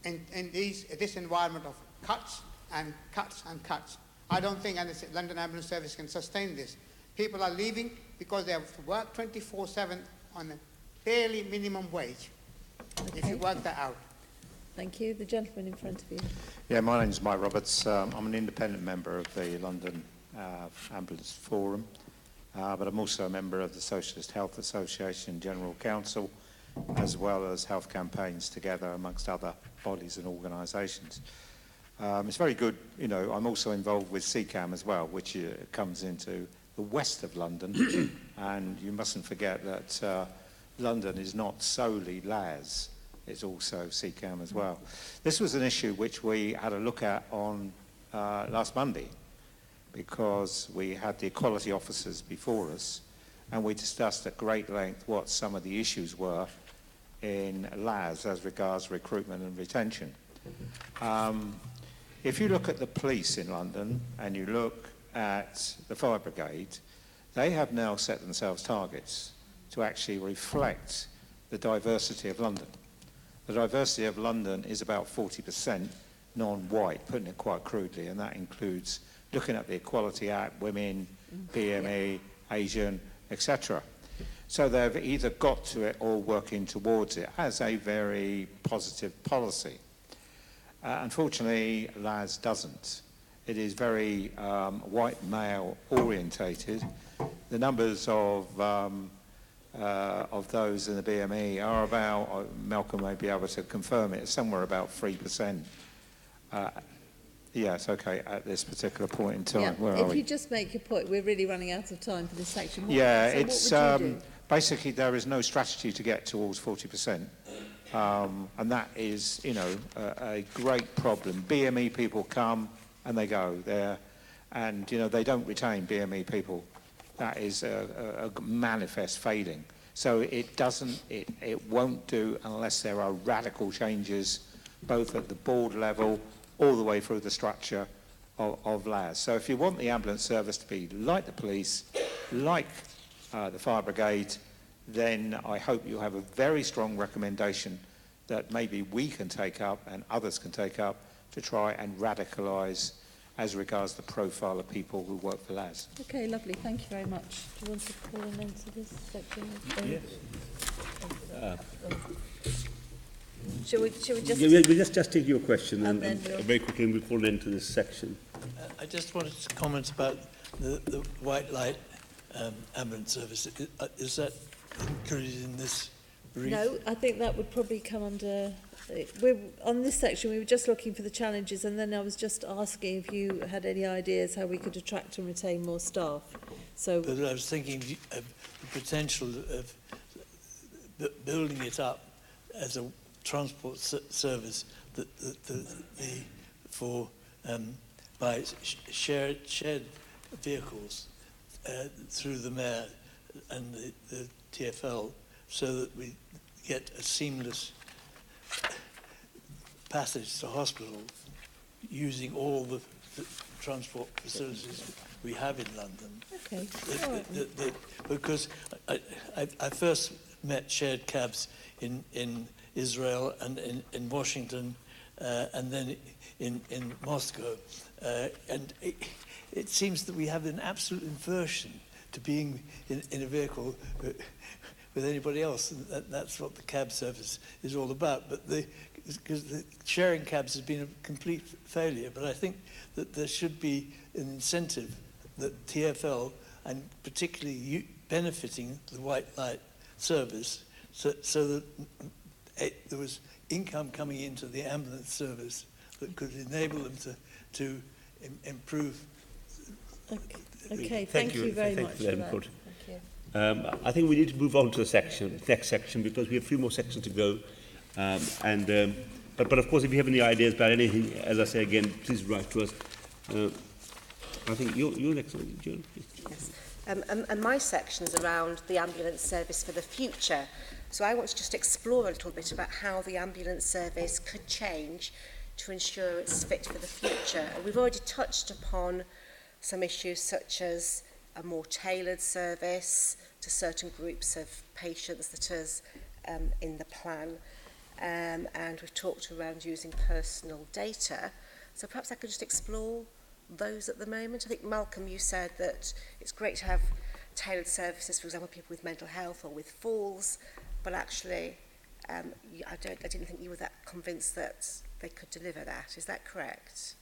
in this environment of cuts and cuts and cuts, I don't think the London Ambulance Service can sustain this. People are leaving because they have to work 24/7 on a barely minimum wage, if you work that out. Thank you. The gentleman in front of you. Yeah, my name's Mike Roberts. I'm an independent member of the London Ambulance Forum, but I'm also a member of the Socialist Health Association General Council, as well as Health Campaigns Together, amongst other bodies and organisations. It's very good, you know, I'm also involved with CCAM as well, which comes into the west of London, and you mustn't forget that London is not solely LAS, it's also CCAM as well. This was an issue which we had a look at on last Monday, because we had the equality officers before us, and we discussed at great length what some of the issues were in LAS as regards recruitment and retention. If you look at the police in London and you look at the fire brigade, they have now set themselves targets to actually reflect the diversity of London. The diversity of London is about 40% non-white, putting it quite crudely, and that includes looking at the Equality Act, women, BME, Asian, etc. So they've either got to it or working towards it as a very positive policy. Unfortunately, LAS doesn't. It is very white male orientated. The numbers of those in the BME are about, Malcolm may be able to confirm it, somewhere about 3%. Yes, okay, at this particular point in time. Yeah. Where are If we? you just make your point, we're really running out of time for this section. It's what would you do? basically there is no strategy to get towards 40%. And that is, you know, a great problem. BME people come and they go there, and, you know, they don't retain BME people. That is a manifest failing. So it won't do unless there are radical changes, both at the board level, all the way through the structure of LAS. So if you want the ambulance service to be like the police, like the fire brigade, then I hope you have a very strong recommendation that maybe we can take up and others can take up to try and radicalise as regards the profile of people who work for LAS. Okay, lovely. Thank you very much. Do you want to call an end to this section? Yes. Shall we just... We'll just take your question and we'll... very quickly we'll call an end to this section. I just wanted to comment about the white light ambulance service. Is that included in this brief? No, I think that would probably come under... We're, on this section, we were just looking for the challenges, and then I was just asking if you had any ideas how we could attract and retain more staff. So, but I was thinking of the potential of building it up as a transport service by shared vehicles through the mayor and the TfL, so that we get a seamless passage to hospital using all the transport facilities we have in London. Okay. Because I first met shared cabs in Israel and in Washington and then in Moscow. And it seems that we have an absolute aversion to being in a vehicle with anybody else, and that's what the cab service is all about. But because the sharing cabs has been a complete failure, but I think that there should be an incentive that TfL, and particularly benefiting the white light service, so that there was income coming into the ambulance service that could enable them to improve. Okay, thank you very much for that. Input. I think we need to move on to the next section, because we have a few more sections to go. But of course, if you have any ideas about anything, as I say again, please write to us. I think you're next one, Joan. Yes. And my section's around the ambulance service for the future. So I want to just explore a little bit about how the ambulance service could change to ensure it's fit for the future. And we've already touched upon some issues such as a more tailored service to certain groups of patients that is in the plan. And we've talked around using personal data. So perhaps I could just explore those at the moment. I think, Malcolm, you said that it's great to have tailored services, for example, people with mental health or with falls, but actually I didn't think you were that convinced that they could deliver that. Is that correct?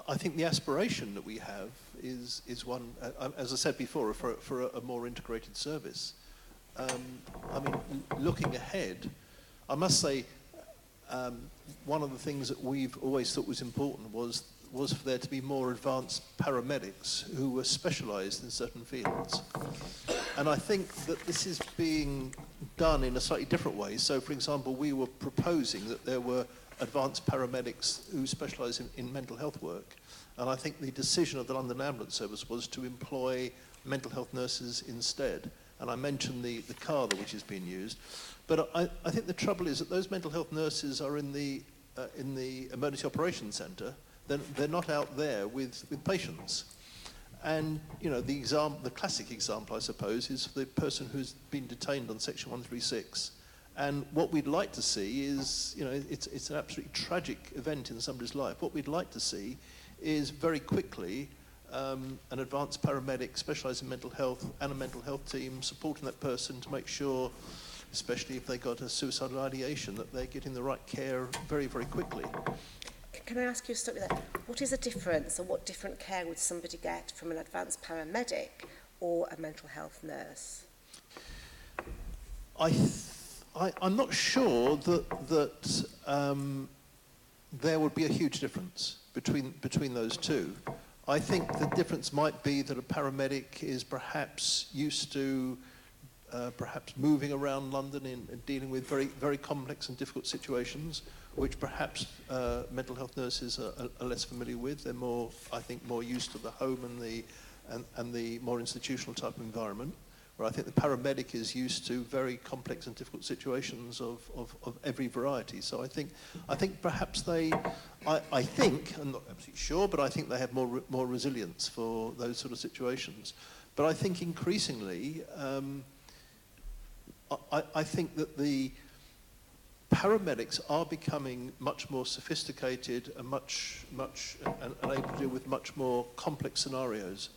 I think the aspiration that we have is one, as I said before, for a more integrated service. I mean, looking ahead, I must say, one of the things that we've always thought was important was for there to be more advanced paramedics who were specialised in certain fields. And I think that this is being done in a slightly different way. So, for example, we were proposing that there were advanced paramedics who specialise in mental health work. And I think the decision of the London Ambulance Service was to employ mental health nurses instead. And I mentioned the CARDA, which is being used. But I think the trouble is that those mental health nurses are in the emergency operations centre. They're not out there with patients. And, you know, the classic example, I suppose, is the person who's been detained on Section 136. And what we'd like to see is, you know, it's an absolutely tragic event in somebody's life. What we'd like to see is very quickly an advanced paramedic specialised in mental health and a mental health team supporting that person to make sure, especially if they got a suicidal ideation, that they're getting the right care very, very quickly. Can I ask you to stop with that? What is the difference, or what different care would somebody get from an advanced paramedic or a mental health nurse? I'm not sure that there would be a huge difference between those two. I think the difference might be that a paramedic is perhaps used to perhaps moving around London and dealing with very, very complex and difficult situations, which perhaps mental health nurses are less familiar with. They're more, I think, more used to the home and the more institutional type of environment, where I think the paramedic is used to very complex and difficult situations of every variety. So I think perhaps I think, I'm not absolutely sure, but I think they have more resilience for those sort of situations. But I think increasingly, I think that the paramedics are becoming much more sophisticated and and able to deal with much more complex scenarios.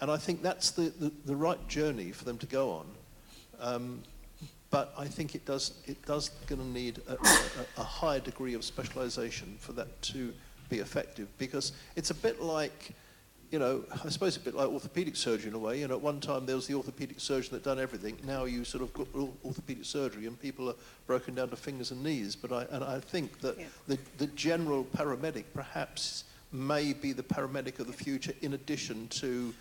And I think that's the right journey for them to go on. But I think it does going to need a higher degree of specialisation for that to be effective, because it's a bit like, you know, I suppose a bit like orthopaedic surgery in a way. You know, at one time there was the orthopaedic surgeon that done everything. Now you sort of got orthopaedic surgery and people are broken down to fingers and knees. But I think that the general paramedic perhaps may be the paramedic of the future, in addition to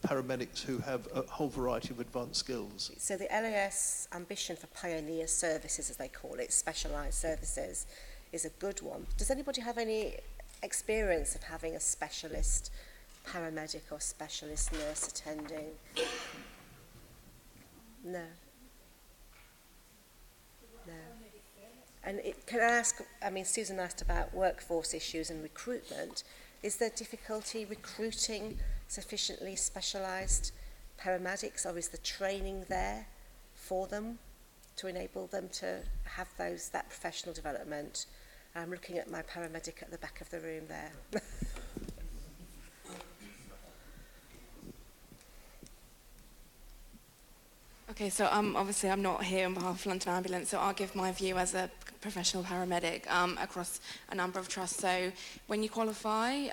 paramedics who have a whole variety of advanced skills. So the LAS ambition for pioneer services, as they call it, specialised services, is a good one. Does anybody have any experience of having a specialist paramedic or specialist nurse attending? No. No. And can I ask, I mean, Susan asked about workforce issues and recruitment. Is there difficulty recruiting sufficiently specialised paramedics, or is the training there for them to enable them to have that professional development? I'm looking at my paramedic at the back of the room there. Okay, so obviously I'm not here on behalf of London Ambulance, so I'll give my view as a professional paramedic across a number of trusts. So when you qualify,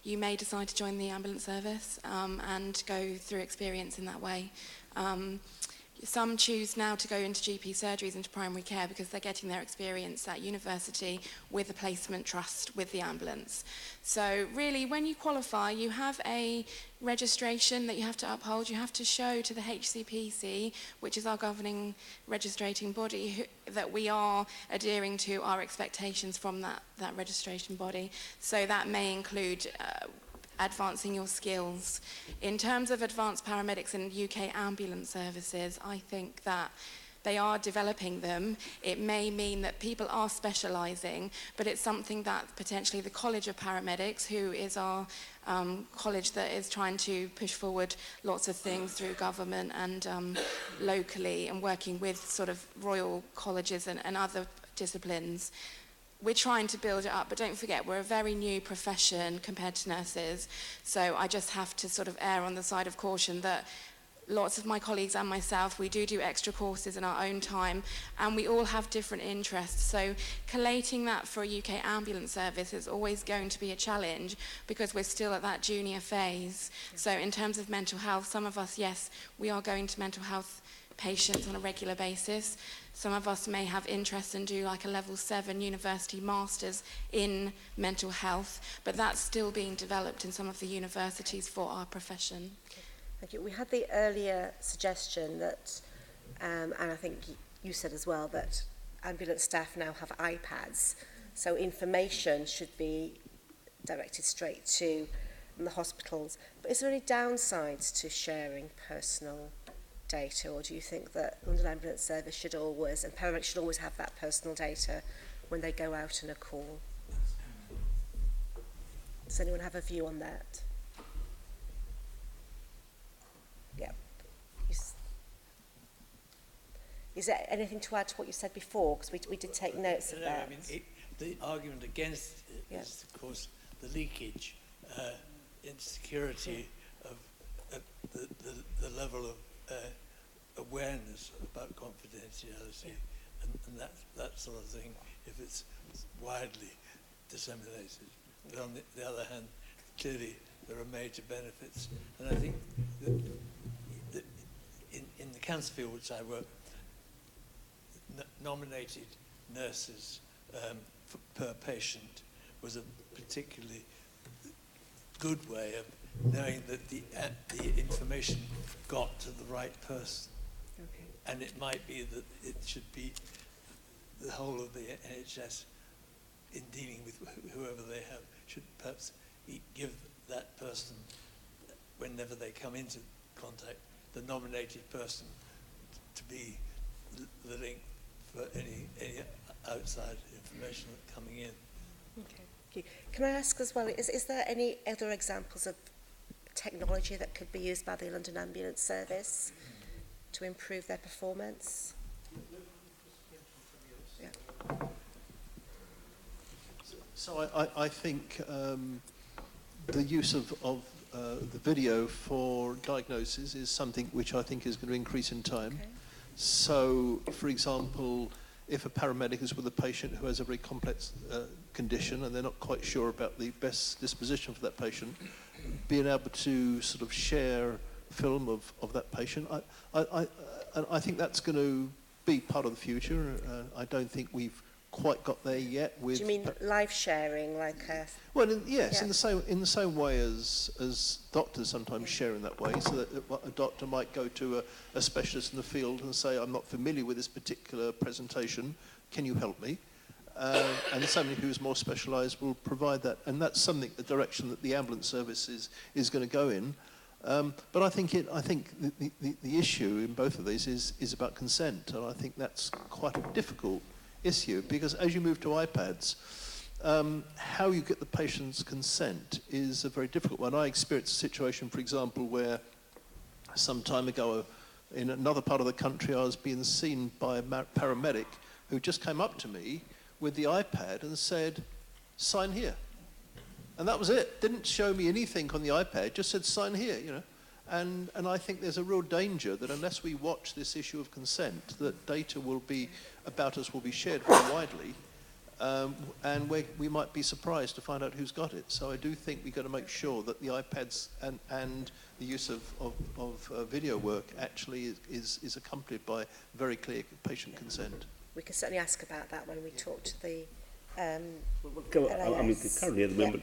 you may decide to join the ambulance service and go through experience in that way. Some choose now to go into GP surgeries, into primary care, because they're getting their experience at university with a placement trust with the ambulance. So really, when you qualify, you have a registration that you have to uphold. You have to show to the HCPC, which is our governing registrating body, that we are adhering to our expectations from that registration body. So that may include advancing your skills. In terms of advanced paramedics in UK ambulance services, I think that they are developing them. It may mean that people are specialising, but it's something that potentially the College of Paramedics, who is our college that is trying to push forward lots of things through government and locally, and working with sort of royal colleges and other disciplines, we're trying to build it up, but don't forget, we're a very new profession compared to nurses. So I just have to sort of err on the side of caution that lots of my colleagues and myself, we do extra courses in our own time, and we all have different interests. So collating that for a UK ambulance service is always going to be a challenge, because we're still at that junior phase. So in terms of mental health, some of us, yes, we are going to mental health patients on a regular basis. Some of us may have interest and do like a level 7 university masters in mental health, but that's still being developed in some of the universities for our profession. Okay. Thank you. We had the earlier suggestion that, and I think you said as well, that ambulance staff now have iPads, so information should be directed straight to the hospitals. But is there any downsides to sharing personal data, or do you think that London Ambulance Service should always, and paramedics should always have that personal data when they go out on a call? Does anyone have a view on that? Yeah. Is there anything to add to what you said before? Because we did take notes of that. I mean, the argument against it is, of course, the leakage, insecurity of the level of awareness about confidentiality and that sort of thing, if it's widely disseminated. But on the other hand, clearly there are major benefits. And I think that in the cancer field which I work, nominated nurses per patient was a particularly good way of knowing that the information got to the right person. Okay. And it might be that it should be the whole of the NHS, in dealing with whoever they have, should perhaps give that person, whenever they come into contact, the nominated person to be the link for any outside information coming in. Okay. Thank you. Can I ask as well, is there any other examples of technology that could be used by the London Ambulance Service to improve their performance? Yeah. So I think the use of the video for diagnosis is something which I think is going to increase in time. Okay. So, for example, if a paramedic is with a patient who has a very complex condition and they're not quite sure about the best disposition for that patient, being able to sort of share film of that patient, I think that's going to be part of the future. I don't think we've quite got there yet. With do you mean live sharing, like a? Well, yes, yeah. in the same way as doctors sometimes share in that way. So that a doctor might go to a specialist in the field and say, "I'm not familiar with this particular presentation. Can you help me?" And somebody who's more specialised will provide that, and that's something, the direction that the ambulance service is going to go in. But I think the issue in both of these is about consent, and I think that's quite a difficult issue, because as you move to iPads, how you get the patient's consent is a very difficult one. I experienced a situation, for example, where some time ago in another part of the country I was being seen by a paramedic who just came up to me with the iPad and said, "Sign here." And that was it. Didn't show me anything on the iPad, just said, "Sign here," you know. And I think there's a real danger that unless we watch this issue of consent, that data about us will be shared very widely. and we might be surprised to find out who's got it. So I do think we've got to make sure that the iPads and the use of video work actually is accompanied by very clear patient consent. We can certainly ask about that when we talk to the I mean, currently at the moment,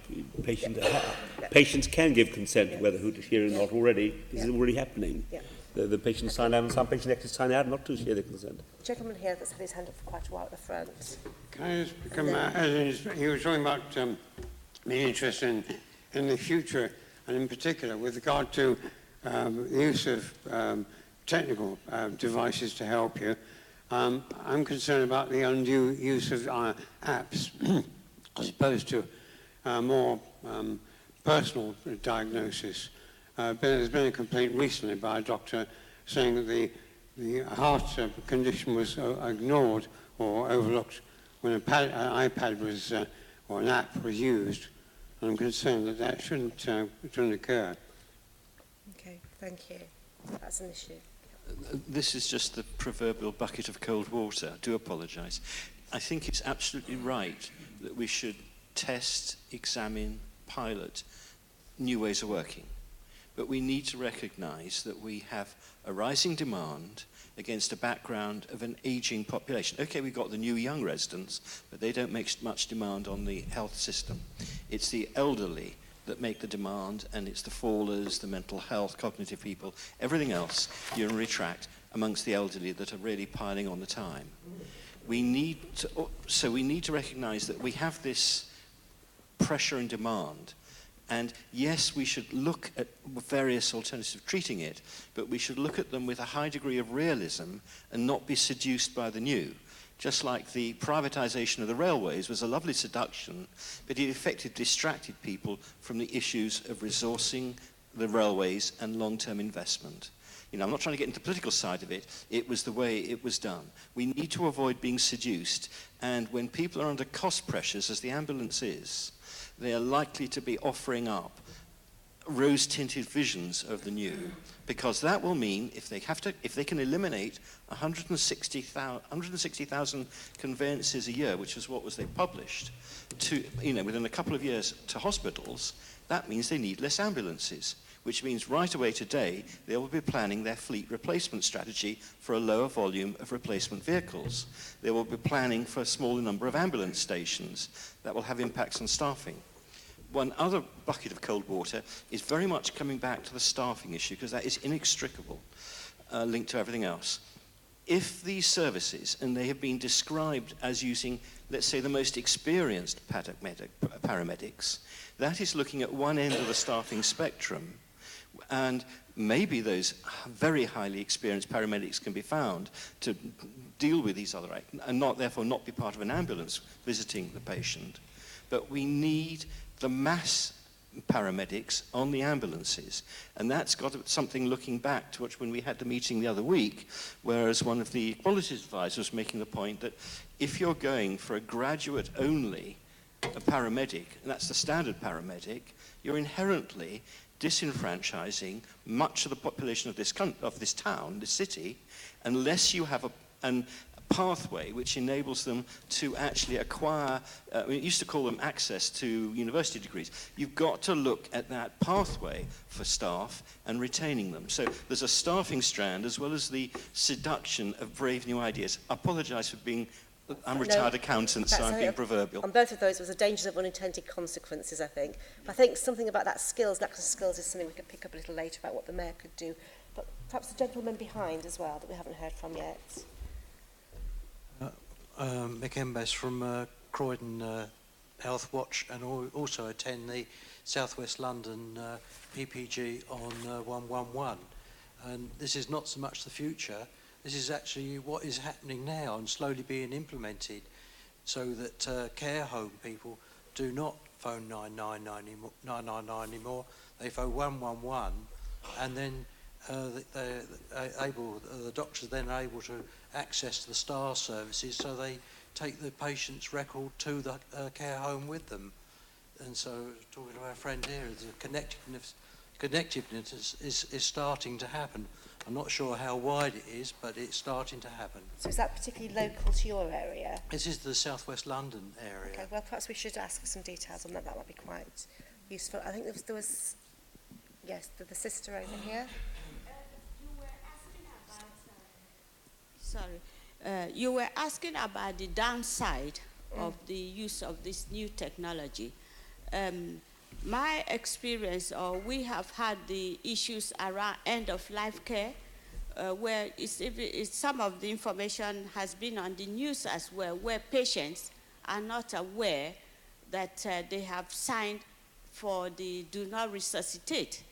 patients can give consent whether who to share or not already. This is already happening. The patients sign out and some patients actually sign out not to share their consent. The gentleman here that's had his hand up for quite a while at the front. Can I just come he was talking about being interested in the future, and in particular with regard to the use of technical devices to help you. I'm concerned about the undue use of apps as opposed to more personal diagnosis. There's been a complaint recently by a doctor saying that the heart condition was ignored or overlooked when an iPad was or an app was used. And I'm concerned that that shouldn't occur. Okay, thank you. That's an issue. This is just the proverbial bucket of cold water. I do apologise. I think it's absolutely right that we should test, examine, pilot new ways of working. But we need to recognise that we have a rising demand against a background of an ageing population. Okay, we've got the new young residents, but they don't make much demand on the health system. It's the elderly that make the demand, and it's the fallers, the mental health, cognitive people, everything else, urinary tract, amongst the elderly that are really piling on the time. We need to recognise that we have this pressure and demand. And yes, we should look at various alternatives of treating it, but we should look at them with a high degree of realism and not be seduced by the new. Just like the privatization of the railways was a lovely seduction, but it effectively distracted people from the issues of resourcing the railways and long-term investment. You know, I'm not trying to get into the political side of it. It was the way it was done. We need to avoid being seduced, and when people are under cost pressures, as the ambulance is, they are likely to be offering up rose-tinted visions of the new, because that will mean if they can eliminate 160,000 conveyances a year, which is what they published, to within a couple of years to hospitals, that means they need less ambulances, which means right away today they will be planning their fleet replacement strategy for a lower volume of replacement vehicles. They will be planning for a smaller number of ambulance stations. That will have impacts on staffing. One other bucket of cold water is very much coming back to the staffing issue, because that is inextricable, linked to everything else. If these services, and they have been described as using, let's say, the most experienced paramedics, that is looking at one end of the staffing spectrum, and maybe those very highly experienced paramedics can be found to deal with these other, and therefore not be part of an ambulance visiting the patient. But we need the mass paramedics on the ambulances, and that's got something looking back to when we had the meeting the other week, whereas one of the qualities advisors was making the point that if you're going for a graduate only a paramedic, and that's the standard paramedic, you're inherently disenfranchising much of the population of this town, this city, unless you have a pathway which enables them to actually acquire, we used to call them access to university degrees. You've got to look at that pathway for staff and retaining them. So there's a staffing strand as well as the seduction of brave new ideas. I apologise for being, I'm a retired accountant, so I'm being proverbial. On both of those was the dangers of unintended consequences, I think. But I think something about that skills, lack of skills, is something we can pick up a little later about what the Mayor could do. But perhaps the gentleman behind as well, that we haven't heard from yet. Mick Embas from Croydon Health Watch, and also attend the South West London PPG on 111. And this is not so much the future, this is actually what is happening now and slowly being implemented, so that care home people do not phone 999 anymore, they phone 111, and then the doctors then are able to access the STAR services, so they take the patient's record to the care home with them. And so, talking to our friend here, the connectiveness is starting to happen. I'm not sure how wide it is, but it's starting to happen. So is that particularly local to your area? This is the southwest London area. Okay, well, perhaps we should ask for some details on that. That might be quite useful. I think there was yes, the sister over here. Sorry. You were asking about the downside of the use of this new technology. My experience, or we have had the issues around end-of-life care, where some of the information has been on the news as well, where patients are not aware that they have signed for the do not resuscitate.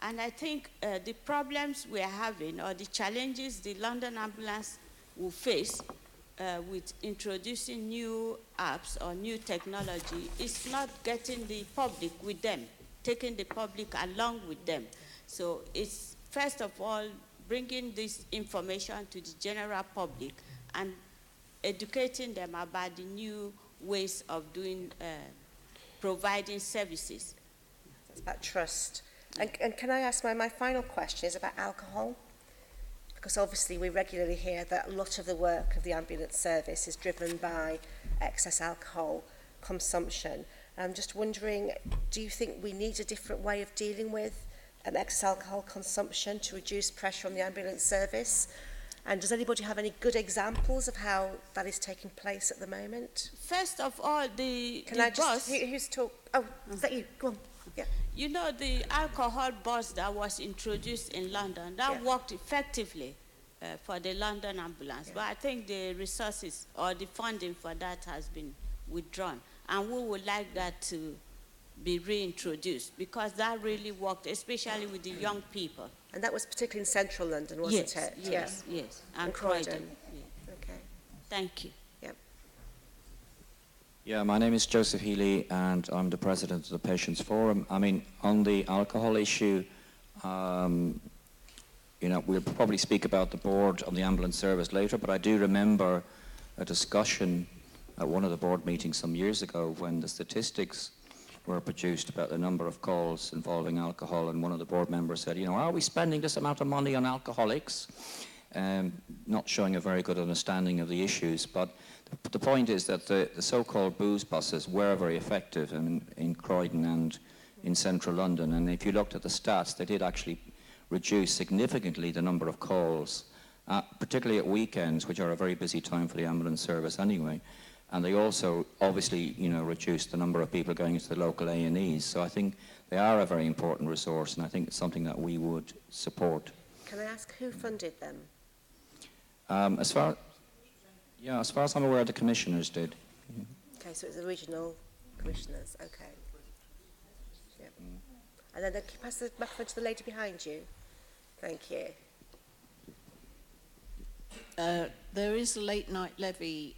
And I think the problems we are having, or the challenges the London Ambulance will face with introducing new apps or new technology is not getting the public with them, taking the public along with them. So it's first of all bringing this information to the general public and educating them about the new ways of doing, providing services. It's about trust. And can I ask my final question is about alcohol? Because obviously we regularly hear that a lot of the work of the ambulance service is driven by excess alcohol consumption. I'm just wondering, do you think we need a different way of dealing with excess alcohol consumption to reduce pressure on the ambulance service? And does anybody have any good examples of how that is taking place at the moment? First of all, who's talk? Oh, is that you? Go on. Yeah. You know, the alcohol bus that was introduced in London, that worked effectively for the London Ambulance. But I think the resources or the funding for that has been withdrawn. And we would like that to be reintroduced because that really worked, especially with the young people. And that was particularly in central London, wasn't it? Yes, yes. And Croydon. Yeah. Okay. Thank you. Yeah, my name is Joseph Healy and I'm the president of the Patients Forum. I mean, on the alcohol issue, you know, we'll probably speak about the board of the ambulance service later, but I do remember a discussion at one of the board meetings some years ago when the statistics were produced about the number of calls involving alcohol, and one of the board members said, you know, are we spending this amount of money on alcoholics? Not showing a very good understanding of the issues, but the point is that the so-called booze buses were very effective in Croydon and in central London, and if you looked at the stats, they did actually reduce significantly the number of calls, particularly at weekends, which are a very busy time for the ambulance service anyway. And they also obviously, you know, reduced the number of people going into the local A&Es. So I think they are a very important resource, and I think it's something that we would support. Can I ask who funded them? As far as I'm aware, the commissioners did. Okay, so it was the regional commissioners. Okay. Yeah. And then can you pass the microphone to the lady behind you? Thank you. There is a late night levy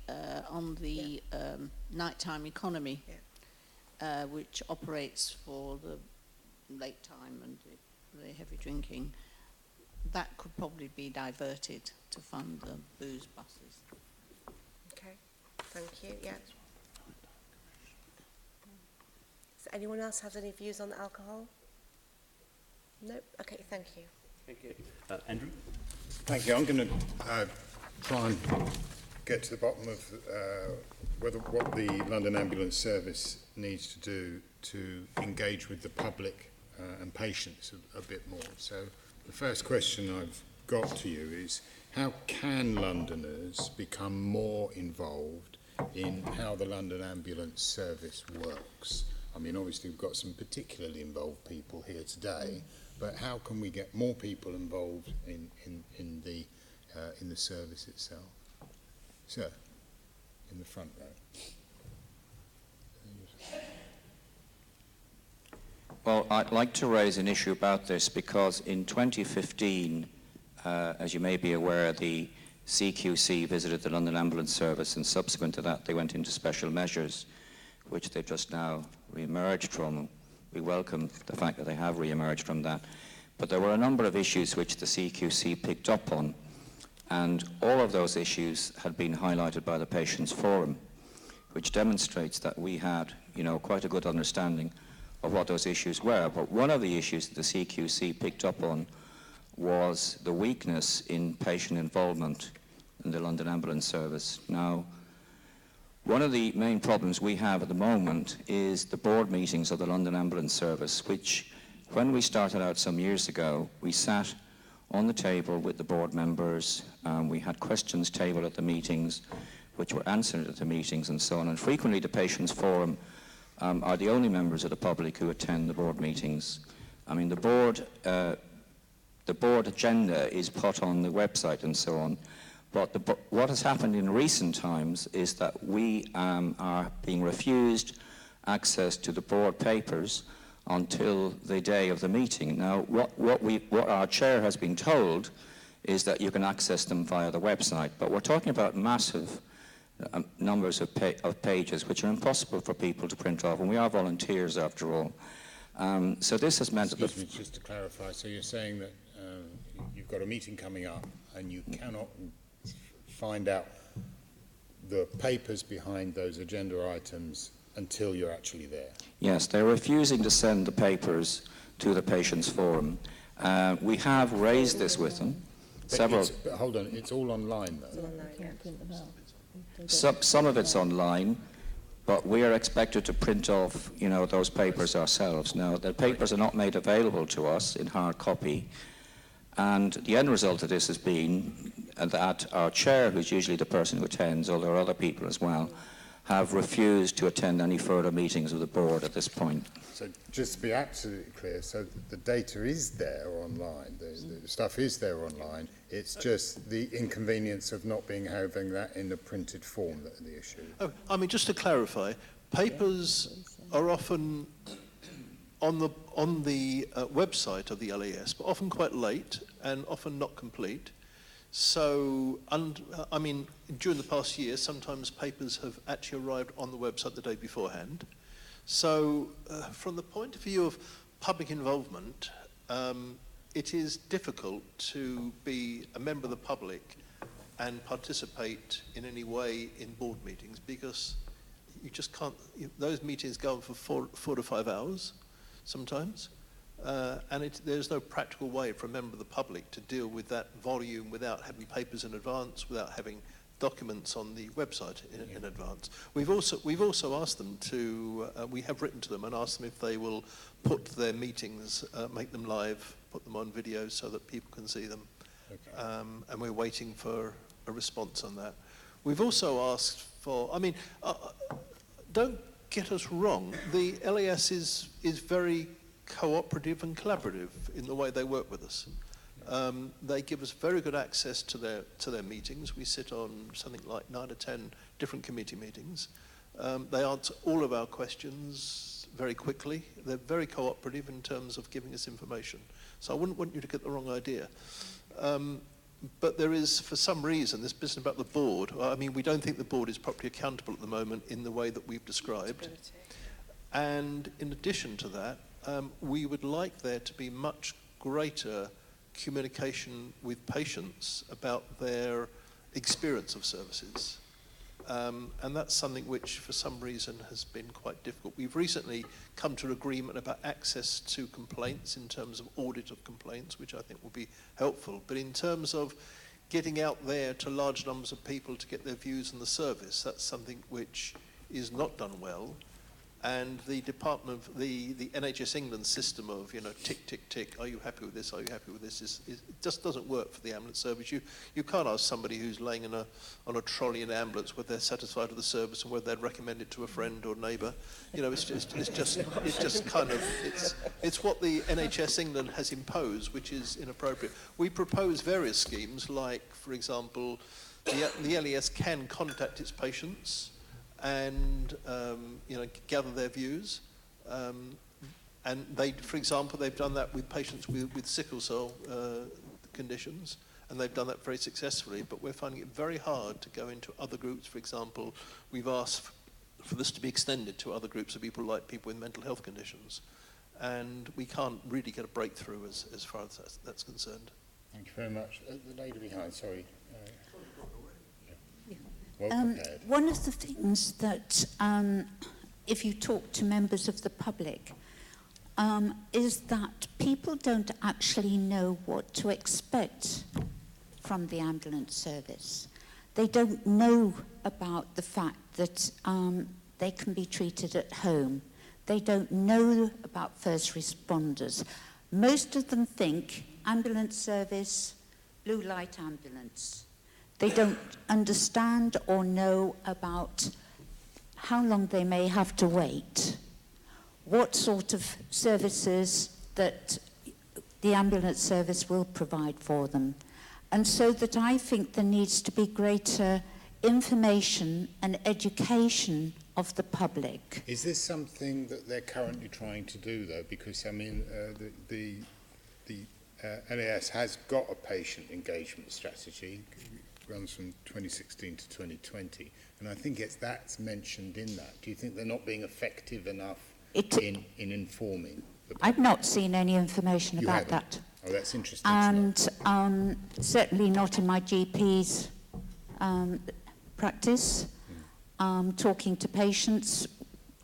on the nighttime economy, which operates for the late time and the heavy drinking. That could probably be diverted to fund the booze buses. Okay, thank you. Yeah. Does anyone else have any views on alcohol? No? Okay, thank you. Thank you. Andrew? Thank you. I'm going to try and get to the bottom of what the London Ambulance Service needs to do to engage with the public and patients a bit more. So the first question I've got to you is, how can Londoners become more involved in how the London Ambulance Service works? I mean, obviously we've got some particularly involved people here today, but how can we get more people involved in the service itself? Sir, in the front row. Well, I'd like to raise an issue about this because in 2015, as you may be aware, the CQC visited the London Ambulance Service, and subsequent to that they went into special measures, which they've just now re-emerged from. We welcome the fact that they have re-emerged from that. But there were a number of issues which the CQC picked up on, and all of those issues had been highlighted by the Patients Forum, which demonstrates that we had, you know, quite a good understanding of what those issues were. But one of the issues that the CQC picked up on was the weakness in patient involvement in the London Ambulance Service. Now, one of the main problems we have at the moment is the board meetings of the London Ambulance Service, which, when we started out some years ago, we sat on the table with the board members, we had questions tabled at the meetings, which were answered at the meetings and so on, and frequently the Patients Forum are the only members of the public who attend the board meetings. I mean, the board agenda is put on the website and so on, but what has happened in recent times is that we are being refused access to the board papers until the day of the meeting. Now, what our chair has been told is that you can access them via the website, but we're talking about massive numbers of pages which are impossible for people to print off, and we are volunteers after all. So this has meant Excuse me, just to clarify, so you're saying that you've got a meeting coming up and you cannot find out the papers behind those agenda items until you're actually there? Yes, they're refusing to send the papers to the Patients Forum. We have raised this with them. But hold on, it's all online though. Some of it's online, but we are expected to print off, those papers ourselves. Now, the papers are not made available to us in hard copy, and the end result of this has been that our chair, who's usually the person who attends, although there are other people as well, have refused to attend any further meetings of the board at this point. So just to be absolutely clear, so the data is there online, the stuff is there online, it's just the inconvenience of not having that in the printed form that the issue. Oh, I mean, just to clarify, papers are often on the website of the LAS, but often quite late and often not complete. So, I mean, during the past year, sometimes papers have actually arrived on the website the day beforehand. So, from the point of view of public involvement, it is difficult to be a member of the public and participate in any way in board meetings because you just can't, those meetings go on for 4 to 5 hours sometimes. And there's no practical way for a member of the public to deal with that volume without having papers in advance, without having documents on the website in advance. We've also asked them to, we have written to them and asked them if they will put their meetings, make them live, put them on video so that people can see them. Okay. And we're waiting for a response on that. We've also asked for, I mean, don't get us wrong, the LAS is very cooperative and collaborative in the way they work with us. They give us very good access to their meetings. We sit on something like 9 or 10 different committee meetings. They answer all of our questions very quickly. They're very cooperative in terms of giving us information. So I wouldn't want you to get the wrong idea. But there is, for some reason, this business about the board. I mean, we don't think the board is properly accountable at the moment in the way that we've described. And in addition to that, we would like there to be much greater communication with patients about their experience of services. And that's something which, for some reason, has been quite difficult. We've recently come to an agreement about access to complaints in terms of audit of complaints, which I think will be helpful. But in terms of getting out there to large numbers of people to get their views on the service, that's something which is not done well. And the department, the NHS England system of, tick, tick, tick, are you happy with this, are you happy with this, it just doesn't work for the ambulance service. You can't ask somebody who's laying on a trolley in an ambulance whether they're satisfied with the service and whether they'd recommend it to a friend or neighbour. It's just kind of, it's what the NHS England has imposed, which is inappropriate. We propose various schemes, like, for example, the LES can contact its patients and gather their views. And they, for example, they've done that with patients with sickle cell conditions, and they've done that very successfully. But we're finding it very hard to go into other groups. For example, we've asked for this to be extended to other groups of people, like people with mental health conditions, and we can't really get a breakthrough as far as that's concerned. Thank you very much. The lady behind, sorry. One of the things that, if you talk to members of the public, is that people don't actually know what to expect from the ambulance service. They don't know about the fact that they can be treated at home. They don't know about first responders. Most of them think ambulance service, blue light ambulance. They don't understand or know about how long they may have to wait, what sort of services that the ambulance service will provide for them. And so that I think there needs to be greater information and education of the public. Is this something that they're currently trying to do, though? Because, I mean, the LAS has got a patient engagement strategy. It runs from 2016 to 2020. And I think that's mentioned in that. Do you think they're not being effective enough in informing the public? I've not seen any information You about haven't? that. Oh, that's interesting to know. And certainly not in my GP's practice. Talking to patients,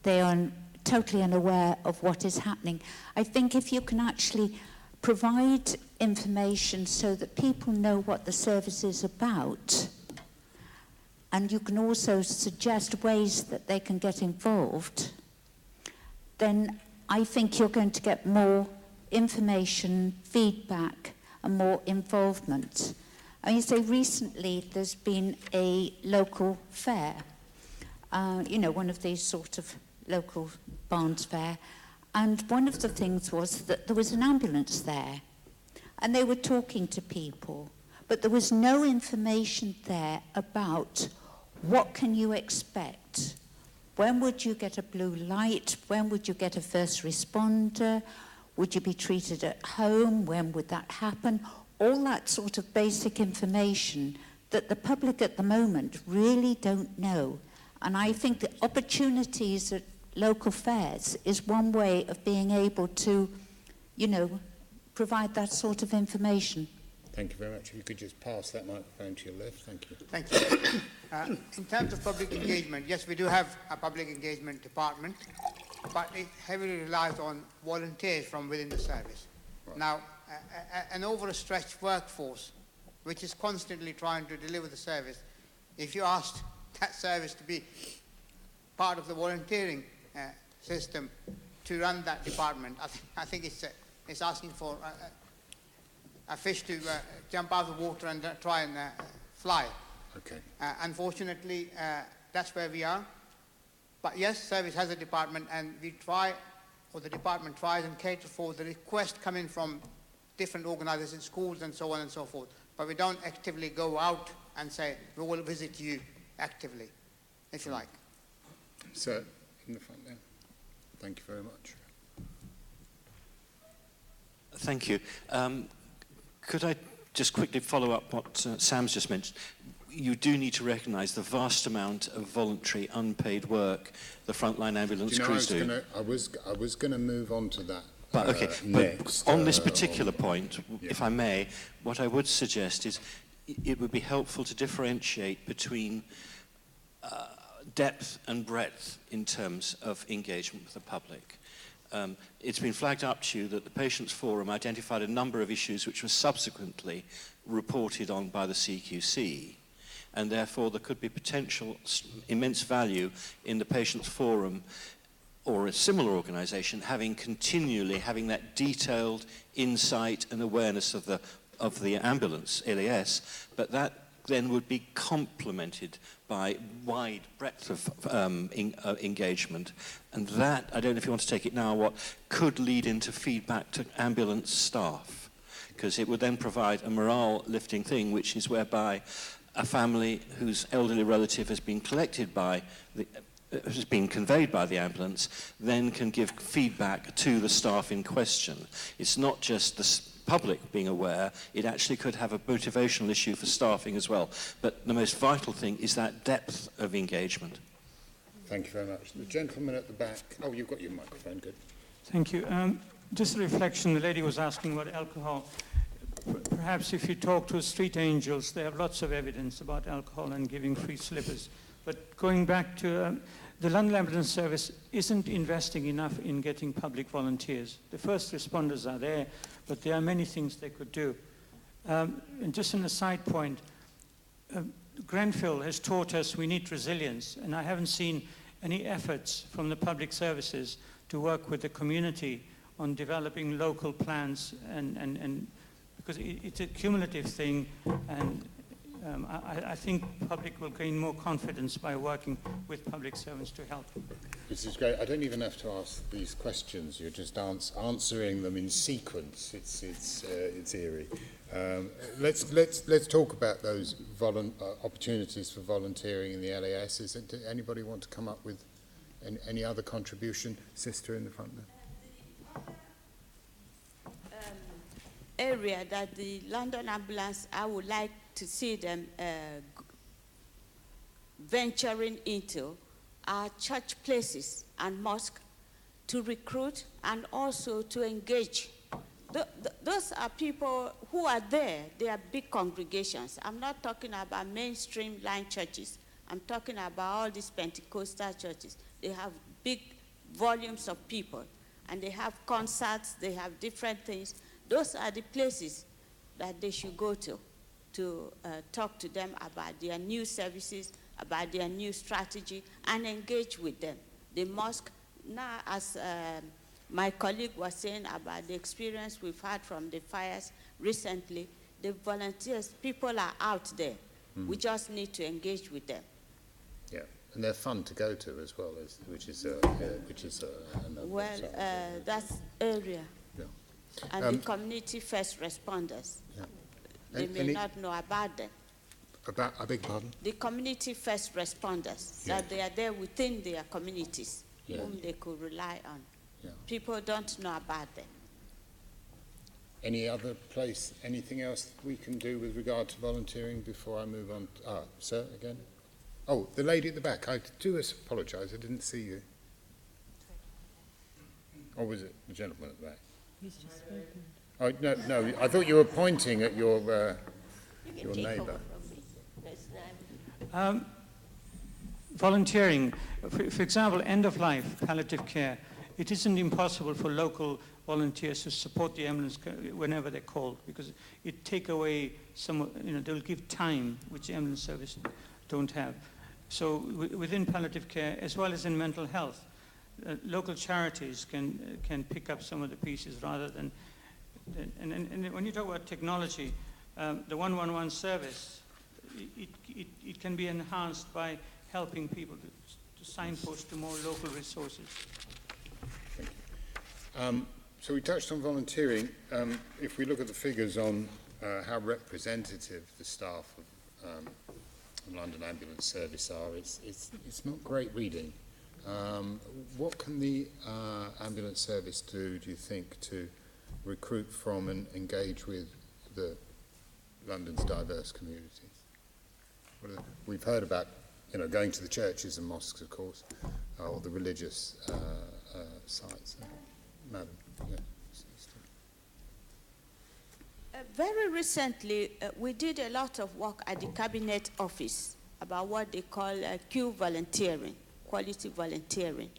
they are totally unaware of what is happening. I think if you can actually provide information so that people know what the service is about, and you can also suggest ways that they can get involved, then I think you're going to get more information, feedback, and more involvement. I mean, say recently there's been a local fair, one of these sort of local Barnes fair, and one of the things was that there was an ambulance there, and they were talking to people, but there was no information there about what can you expect. When would you get a blue light? When would you get a first responder? Would you be treated at home? When would that happen? All that sort of basic information that the public at the moment really don't know. And I think the opportunities at local fairs is one way of being able to, provide that sort of information. Thank you very much. If you could just pass that microphone to your left. Thank you. Thank you. In terms of public engagement, yes, we do have a public engagement department, but it heavily relies on volunteers from within the service. Right. Now, an overstretched workforce, which is constantly trying to deliver the service, if you asked that service to be part of the volunteering system to run that department, I think it's asking for a fish to jump out of the water and try and fly. Okay. Unfortunately, that's where we are. But yes, service has a department, and we try, or the department tries and cater for the request coming from different organizations, schools and so on and so forth. But we don't actively go out and say, we will visit you actively, if you like. Sir, in the front there. Thank you very much. Thank you. Could I just quickly follow up what Sam's just mentioned? You do need to recognise the vast amount of voluntary, unpaid work the frontline ambulance crews do. I was going to move on to that. But okay, next, but on this particular point, if I may, what I would suggest is it would be helpful to differentiate between depth and breadth in terms of engagement with the public. It's been flagged up to you that the Patients Forum identified a number of issues which were subsequently reported on by the CQC, and therefore there could be potential immense value in the Patients Forum or a similar organisation having that detailed insight and awareness of the ambulance, LAS, but that then would be complemented by wide breadth of engagement. And that, I don't know if you want to take it now, what could lead into feedback to ambulance staff, because it would then provide a morale lifting thing, which is whereby a family whose elderly relative has been conveyed by the ambulance, then can give feedback to the staff in question. It's not just the public being aware, it actually could have a motivational issue for staffing as well. But the most vital thing is that depth of engagement. Thank you very much. The gentleman at the back. Oh, you've got your microphone, good. Thank you. Just a reflection, the lady was asking about alcohol. Perhaps if you talk to street angels, they have lots of evidence about alcohol and giving free slippers. But going back to the London Ambulance Service isn't investing enough in getting public volunteers. The first responders are there, but there are many things they could do. And just an aside point, Grenfell has taught us we need resilience, and I haven't seen any efforts from the public services to work with the community on developing local plans, and because it's a cumulative thing, and I think public will gain more confidence by working with public servants to help. This is great. I don't even have to ask these questions. You're just answering them in sequence. It's eerie. Let's talk about those opportunities for volunteering in the LAS. Does anybody want to come up with any other contribution? Sister in the front there. Area that the London Ambulance, I would like to see them venturing into are church places and mosques to recruit and also to engage. Those are people who are there. They are big congregations. I'm not talking about mainstream line churches. I'm talking about all these Pentecostal churches. They have big volumes of people, and they have concerts, they have different things. Those are the places that they should go to talk to them about their new services, about their new strategy, and engage with them. The mosque, now as my colleague was saying about the experience we've had from the fires recently, the volunteers, people are out there. We just need to engage with them. Yeah, and they're fun to go to as well, which is another. Well, that's area. Yeah. And the community first responders. Yeah. They may not know about them. I beg pardon? The community first responders, that they are there within their communities, whom they could rely on. Yeah. People don't know about them. Any other place, anything else we can do with regard to volunteering before I move on? Sir, again? Oh, the lady at the back. I do apologise, I didn't see you. Or was it the gentleman at the back? He's just spoken. Oh, no, I thought you were pointing at your neighbour. Volunteering, for example, end-of-life palliative care, it isn't impossible for local volunteers to support the ambulance whenever they're called, because it take away some, they'll give time which the ambulance service don't have. So within palliative care, as well as in mental health, local charities can pick up some of the pieces rather than, and when you talk about technology, the 111 service, it can be enhanced by helping people to signpost to more local resources. Thank you. So we touched on volunteering. If we look at the figures on how representative the staff of London Ambulance Service are, it's not great reading. What can the ambulance service do you think, to recruit from and engage with London's diverse communities? We've heard about, going to the churches and mosques, of course, or the religious sites. Madam, yeah. Very recently, we did a lot of work at the Cabinet Office about what they call Q volunteering, quality volunteering.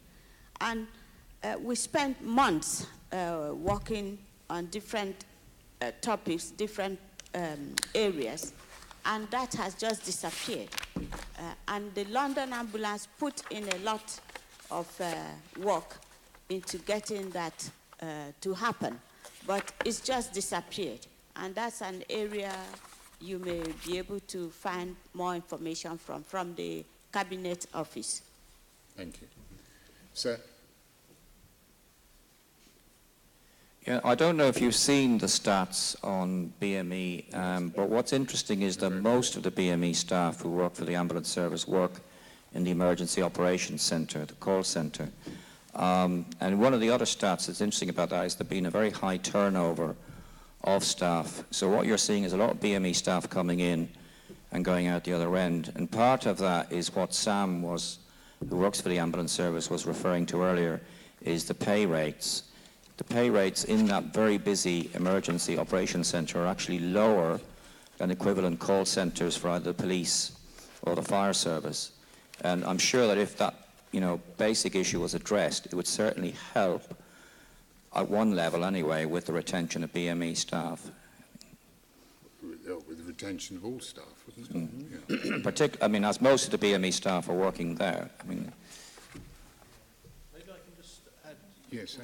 And we spent months working on different topics, different areas, and that has just disappeared. And the London Ambulance put in a lot of work into getting that to happen, but it's just disappeared. And that's an area you may be able to find more information from the Cabinet Office. Thank you. Sir? Yeah, I don't know if you've seen the stats on BME, but what's interesting is that most of the BME staff who work for the ambulance service work in the Emergency Operations Centre, the call centre. And one of the other stats that's interesting about that is there being a very high turnover of staff. So what you're seeing is a lot of BME staff coming in and going out the other end. And part of that is what Sam who works for the ambulance service, was referring to earlier, is the pay rates. The pay rates in that very busy emergency operations centre are actually lower than equivalent call centres for either the police or the fire service. And I'm sure that if that basic issue was addressed, it would certainly help, at one level anyway, with the retention of BME staff. With the retention of all staff, wasn't it? Yeah. I mean, as most of the BME staff are working there. I mean, maybe I can just add. Yes.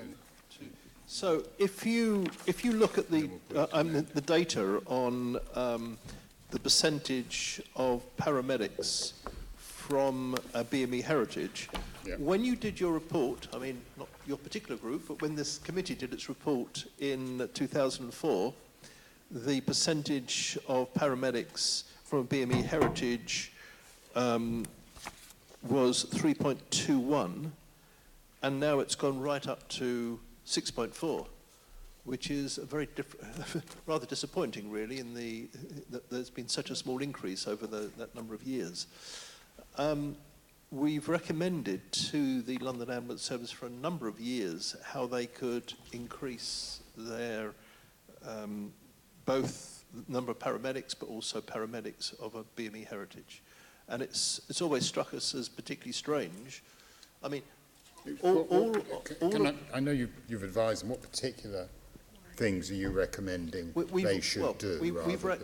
So if you look at the data on the percentage of paramedics from BME Heritage, when you did your report, I mean, not your particular group, but when this committee did its report in 2004, the percentage of paramedics from BME Heritage was 3.21, and now it's gone right up to 6.4, which is a very rather disappointing, really, that there's been such a small increase over that number of years. We've recommended to the London Ambulance Service for a number of years how they could increase their both number of paramedics, but also paramedics of a BME heritage. And it's always struck us as particularly strange. I mean, I know you've advised them. What particular things are you recommending they should do?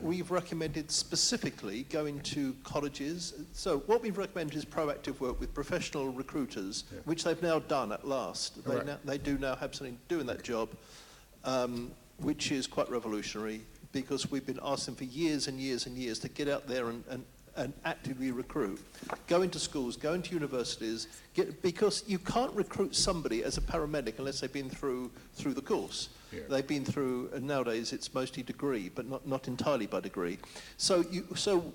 We've recommended specifically going to colleges. So what we've recommended is proactive work with professional recruiters, which they've now done at last. They do now have something doing that job, which is quite revolutionary, because we've been asking for years and years and years to get out there and actively recruit. Go into schools, go into universities, because you can't recruit somebody as a paramedic unless they've been through the course. Yeah. They've been through, and nowadays it's mostly degree, but not entirely by degree. So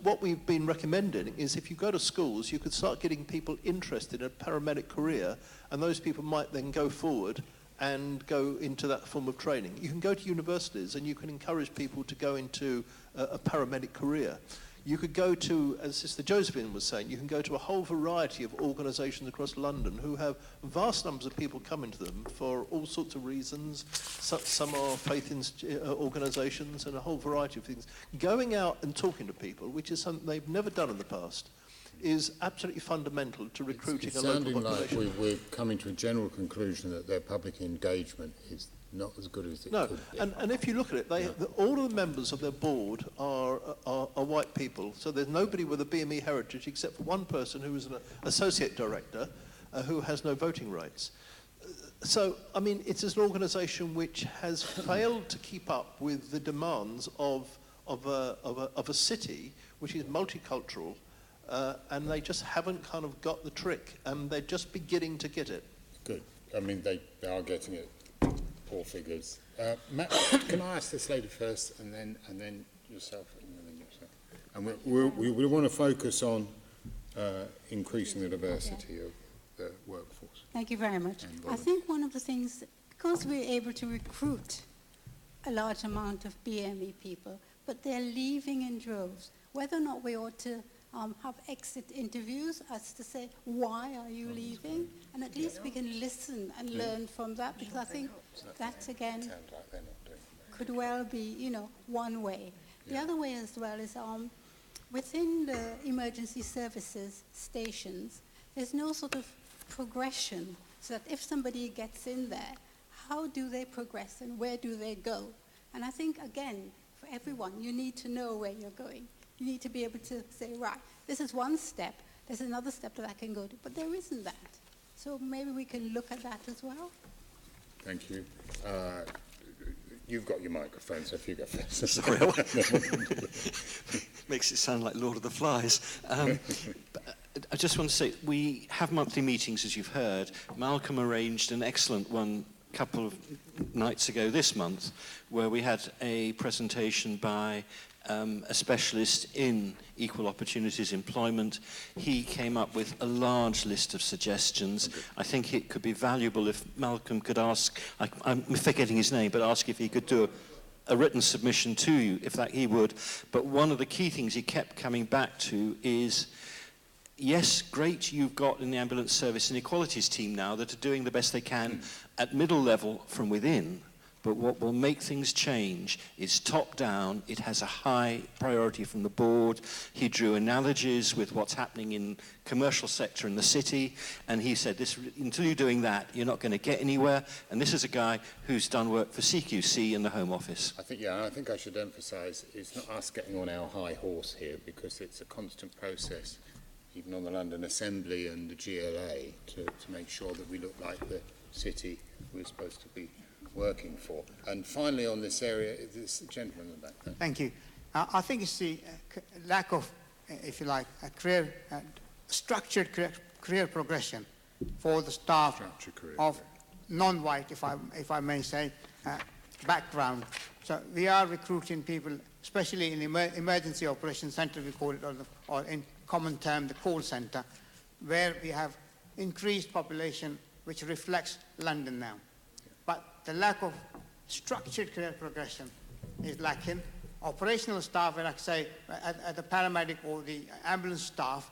what we've been recommending is if you go to schools, you could start getting people interested in a paramedic career, and those people might then go forward and go into that form of training. You can go to universities and you can encourage people to go into a paramedic career. You could go to, as Sister Josephine was saying, you can go to a whole variety of organisations across London who have vast numbers of people coming to them for all sorts of reasons. Some are faith organisations and a whole variety of things. Going out and talking to people, which is something they've never done in the past, is absolutely fundamental to recruiting a local population. It's sounding like we're coming to a general conclusion that their public engagement is not as good as it could be. And if you look at it, all of the members of their board are white people. So there's nobody with a BME heritage except for one person who is an associate director who has no voting rights. So, I mean, it's an organisation which has failed to keep up with the demands of a city which is multicultural, and they just haven't kind of got the trick, and they're just beginning to get it. Good. I mean, they are getting it. Poor figures. Matt, can I ask this lady first, and then yourself, and then yourself? And we want to focus on increasing the diversity of the workforce. Thank you very much. I think one of the things, because we're able to recruit a large amount of BME people, but they're leaving in droves, whether or not we ought to have exit interviews as to say, why are you leaving? And at least we can listen and learn from that, because I think that, again, could well be, one way. The other way as well is within the emergency services stations, there's no sort of progression, so that if somebody gets in there, how do they progress and where do they go? And I think, again, for everyone, you need to know where you're going. You need to be able to say, right, this is one step, there's another step that I can go to, but there isn't that. So maybe we can look at that as well. Thank you. You've got your microphone, so if you go first. Sorry. Makes it sound like Lord of the Flies. But I just want to say, we have monthly meetings, as you've heard. Malcolm arranged an excellent one a couple of nights ago this month, where we had a presentation by a specialist in equal opportunities employment. He came up with a large list of suggestions. I think it could be valuable if Malcolm could ask, I'm forgetting his name, but ask if he could do a written submission to you, if that he would. But one of the key things he kept coming back to is, yes, great, you've got in the ambulance service an equalities team now that are doing the best they can at middle level from within, But what will make things change is top down. It has a high priority from the board. He drew analogies with what's happening in commercial sector in the city, and he said, until you're doing that, you're not going to get anywhere. And this is a guy who's done work for CQC in the Home Office. I think I should emphasise it's not us getting on our high horse here, because it's a constant process, even on the London Assembly and the GLA, to make sure that we look like the city we're supposed to be working for. And finally, on this area, this gentleman in the back there. Thank you. I think it's the lack of, if you like, a structured career progression for the staff of non-white, if I may say, background. So we are recruiting people, especially in the emergency operations center, we call it, or in common term, the call center, where we have increased population, which reflects London now. But the lack of structured career progression is lacking. Operational staff, like I say, at the paramedic or the ambulance staff,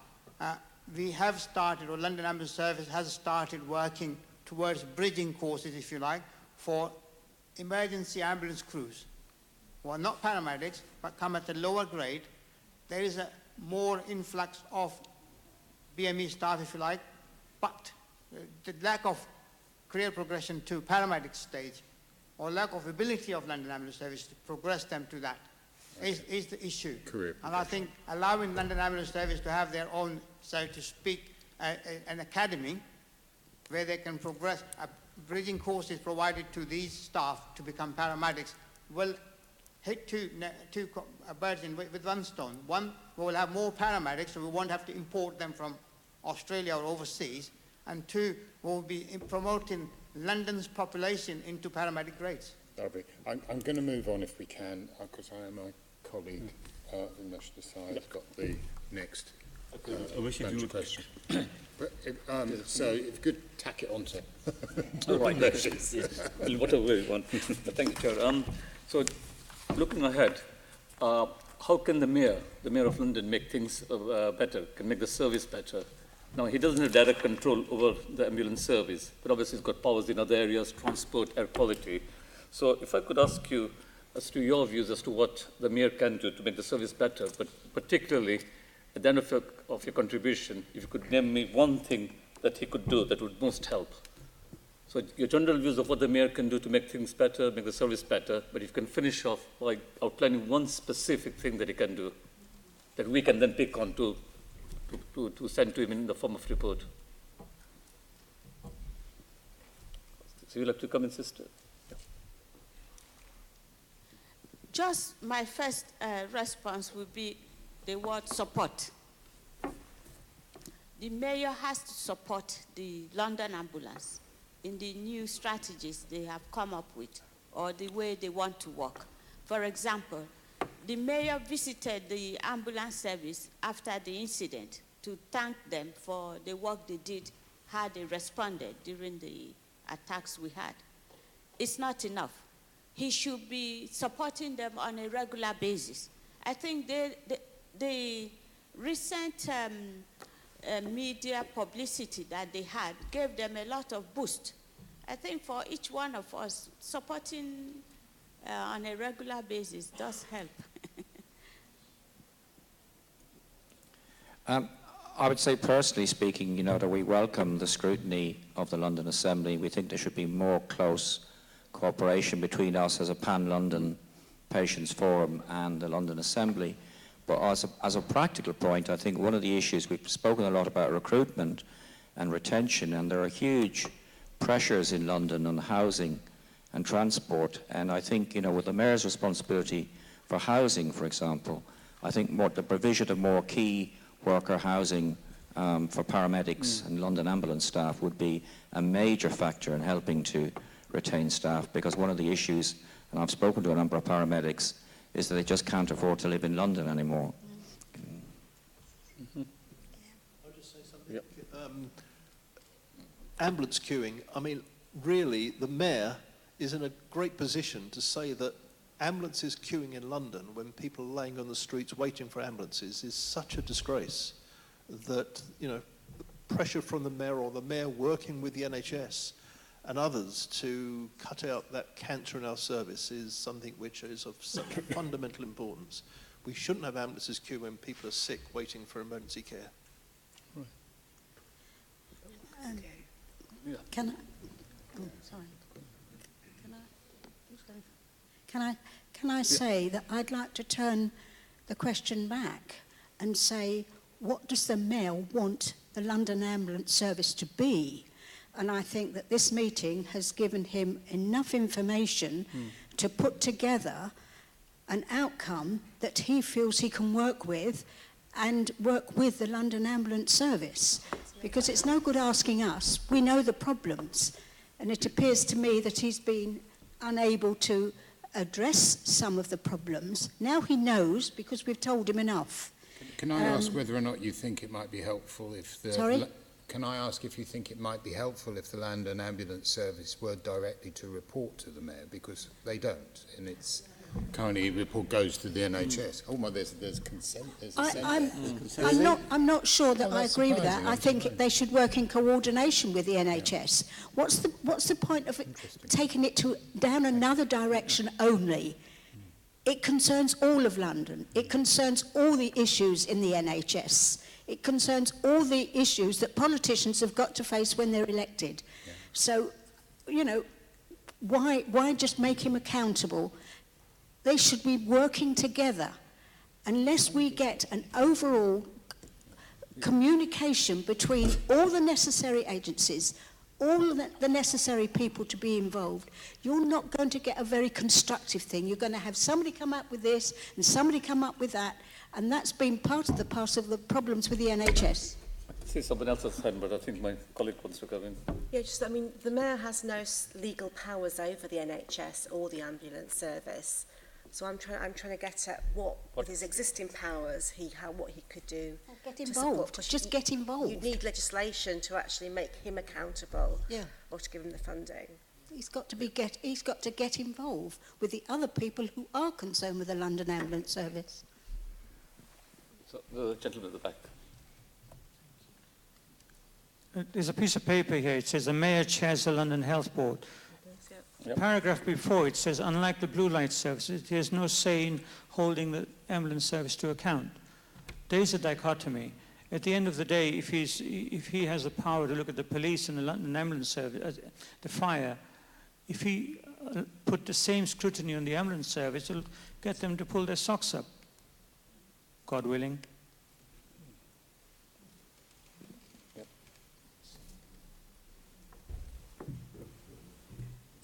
we have started, or London Ambulance Service has started working towards bridging courses, if you like, for emergency ambulance crews, who are not paramedics, but come at a lower grade. There is a more influx of BME staff, if you like, but the lack of career progression to paramedic stage, or lack of ability of London Ambulance Service to progress them to that, is the issue. And I think allowing London Ambulance Service to have their own, so to speak, an academy where they can progress, bridging courses provided to these staff to become paramedics, will hit two birds with one stone. One, we will have more paramedics, so we won't have to import them from Australia or overseas. And two, we'll be promoting London's population into paramedic grades. Lovely. I'm going to move on if we can, because my colleague from National Side has got the next question. So if you could tack it onto. All right. Yes. Well, whatever we want. Thank you, Chair. So looking ahead, how can the mayor of London make things better, can make the service better? Now, he doesn't have direct control over the ambulance service, but obviously he's got powers in other areas, transport, air quality. So if I could ask you as to your views as to what the mayor can do to make the service better, but particularly at the end of your contribution, if you could name me one thing that he could do that would most help. So your general views of what the mayor can do to make things better, make the service better, but if you can finish off by outlining one specific thing that he can do that we can then pick on to send to him in the form of report. So you'll have to come in, sister. Yeah. Just my first response would be the word support. The mayor has to support the London Ambulance in the new strategies they have come up with, or the way they want to work. For example, the mayor visited the ambulance service after the incident to thank them for the work they did, how they responded during the attacks we had. It's not enough. He should be supporting them on a regular basis. I think the recent media publicity that they had gave them a lot of boost. I think for each one of us, supporting on a regular basis does help. I would say, personally speaking, that we welcome the scrutiny of the London Assembly. We think there should be more close cooperation between us as a pan-London Patients Forum and the London Assembly. But as a practical point, I think one of the issues, we've spoken a lot about recruitment and retention, and there are huge pressures in London on housing and transport. And I think, with the Mayor's responsibility for housing, for example, I think the provision of more key worker housing for paramedics and London ambulance staff would be a major factor in helping to retain staff, because one of the issues, and I've spoken to a number of paramedics, is that they just can't afford to live in London anymore. I'll just say something. Yep. Ambulance queuing, I mean, really, the mayor is in a great position to say that ambulances queuing in London when people are laying on the streets waiting for ambulances is such a disgrace that, the pressure from the mayor, or the mayor working with the NHS, and others to cut out that cancer in our service is something which is of such fundamental importance. We shouldn't have ambulances queue when people are sick waiting for emergency care. Can I? Oh, sorry. Can I say that I'd like to turn the question back and say, what does the Mayor want the London Ambulance Service to be? And I think that this meeting has given him enough information to put together an outcome that he feels he can work with and work with the London Ambulance Service. Because it's no good asking us. We know the problems. And it appears to me that he's been unable to address some of the problems. Now he knows because we've told him enough. Can I ask whether or not you think it might be helpful if the... Sorry? Can I ask if you think it might be helpful if the London Ambulance Service were directly to report to the Mayor, because they don't, and it's currently report goes to the NHS. Oh my, there's consent. There's assent. I'm not sure that I that's agree with that. surprising, I I'm think surprised. they should work in coordination with the NHS. What's the point of it, taking it down another direction only? It concerns all of London. It concerns all the issues in the NHS. It concerns all the issues that politicians have got to face when they're elected. Yeah. So, you know, why just make him accountable? They should be working together. Unless we get an overall communication between all the necessary agencies, all the necessary people to be involved, you're not going to get a very constructive thing. You're going to have somebody come up with this and somebody come up with that, and that's been part of the problems with the NHS. I see someone else's hand, but I think my colleague wants to come in. Yeah, I mean, the Mayor has no legal powers over the NHS or the ambulance service. So I'm trying to get at what with his existing powers, what he could do. Get involved. Just get involved. You need legislation to actually make him accountable. Yeah. Or to give him the funding. He's got to get involved with the other people who are concerned with the London Ambulance Service. So the gentleman at the back. There's a piece of paper here. It says the Mayor chairs the London Health Board. The paragraph before it says, unlike the blue light services, he has no say in holding the ambulance service to account. There is a dichotomy. At the end of the day, if he has the power to look at the police and the London ambulance service, the fire, if he put the same scrutiny on the ambulance service, it'll get them to pull their socks up, God willing.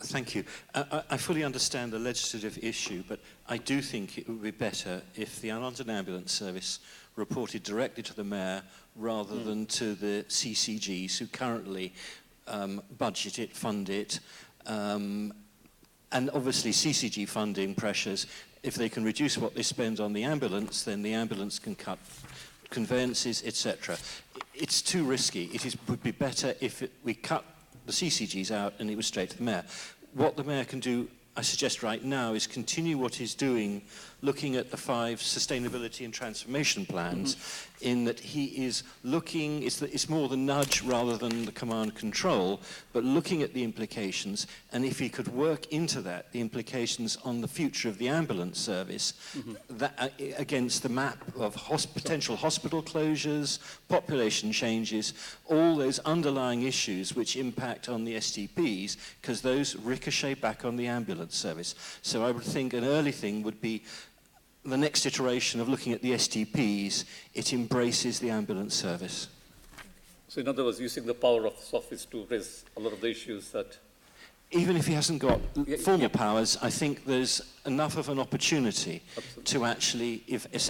Thank you. I fully understand the legislative issue, but I do think it would be better if the London Ambulance Service reported directly to the Mayor rather than to the CCGs, who currently budget it, fund it, and obviously CCG funding pressures. If they can reduce what they spend on the ambulance, then the ambulance can cut conveyances, etc. It's too risky. Would be better if we cut the CCGs out and it was straight to the Mayor. What the Mayor can do, I suggest right now, is continue what he's doing, looking at the 5 sustainability and transformation plans, in that he is looking, it's more the nudge rather than the command control, but looking at the implications, and if he could work into that, the implications on the future of the ambulance service, that, against the map of potential hospital closures, population changes, all those underlying issues which impact on the STPs, because those ricochet back on the ambulance service. So I would think an early thing would be the next iteration of looking at the STPs, it embraces the ambulance service. So in other words, using the power of this office to raise a lot of the issues that... Even if he hasn't got formal powers, I think there's enough of an opportunity to actually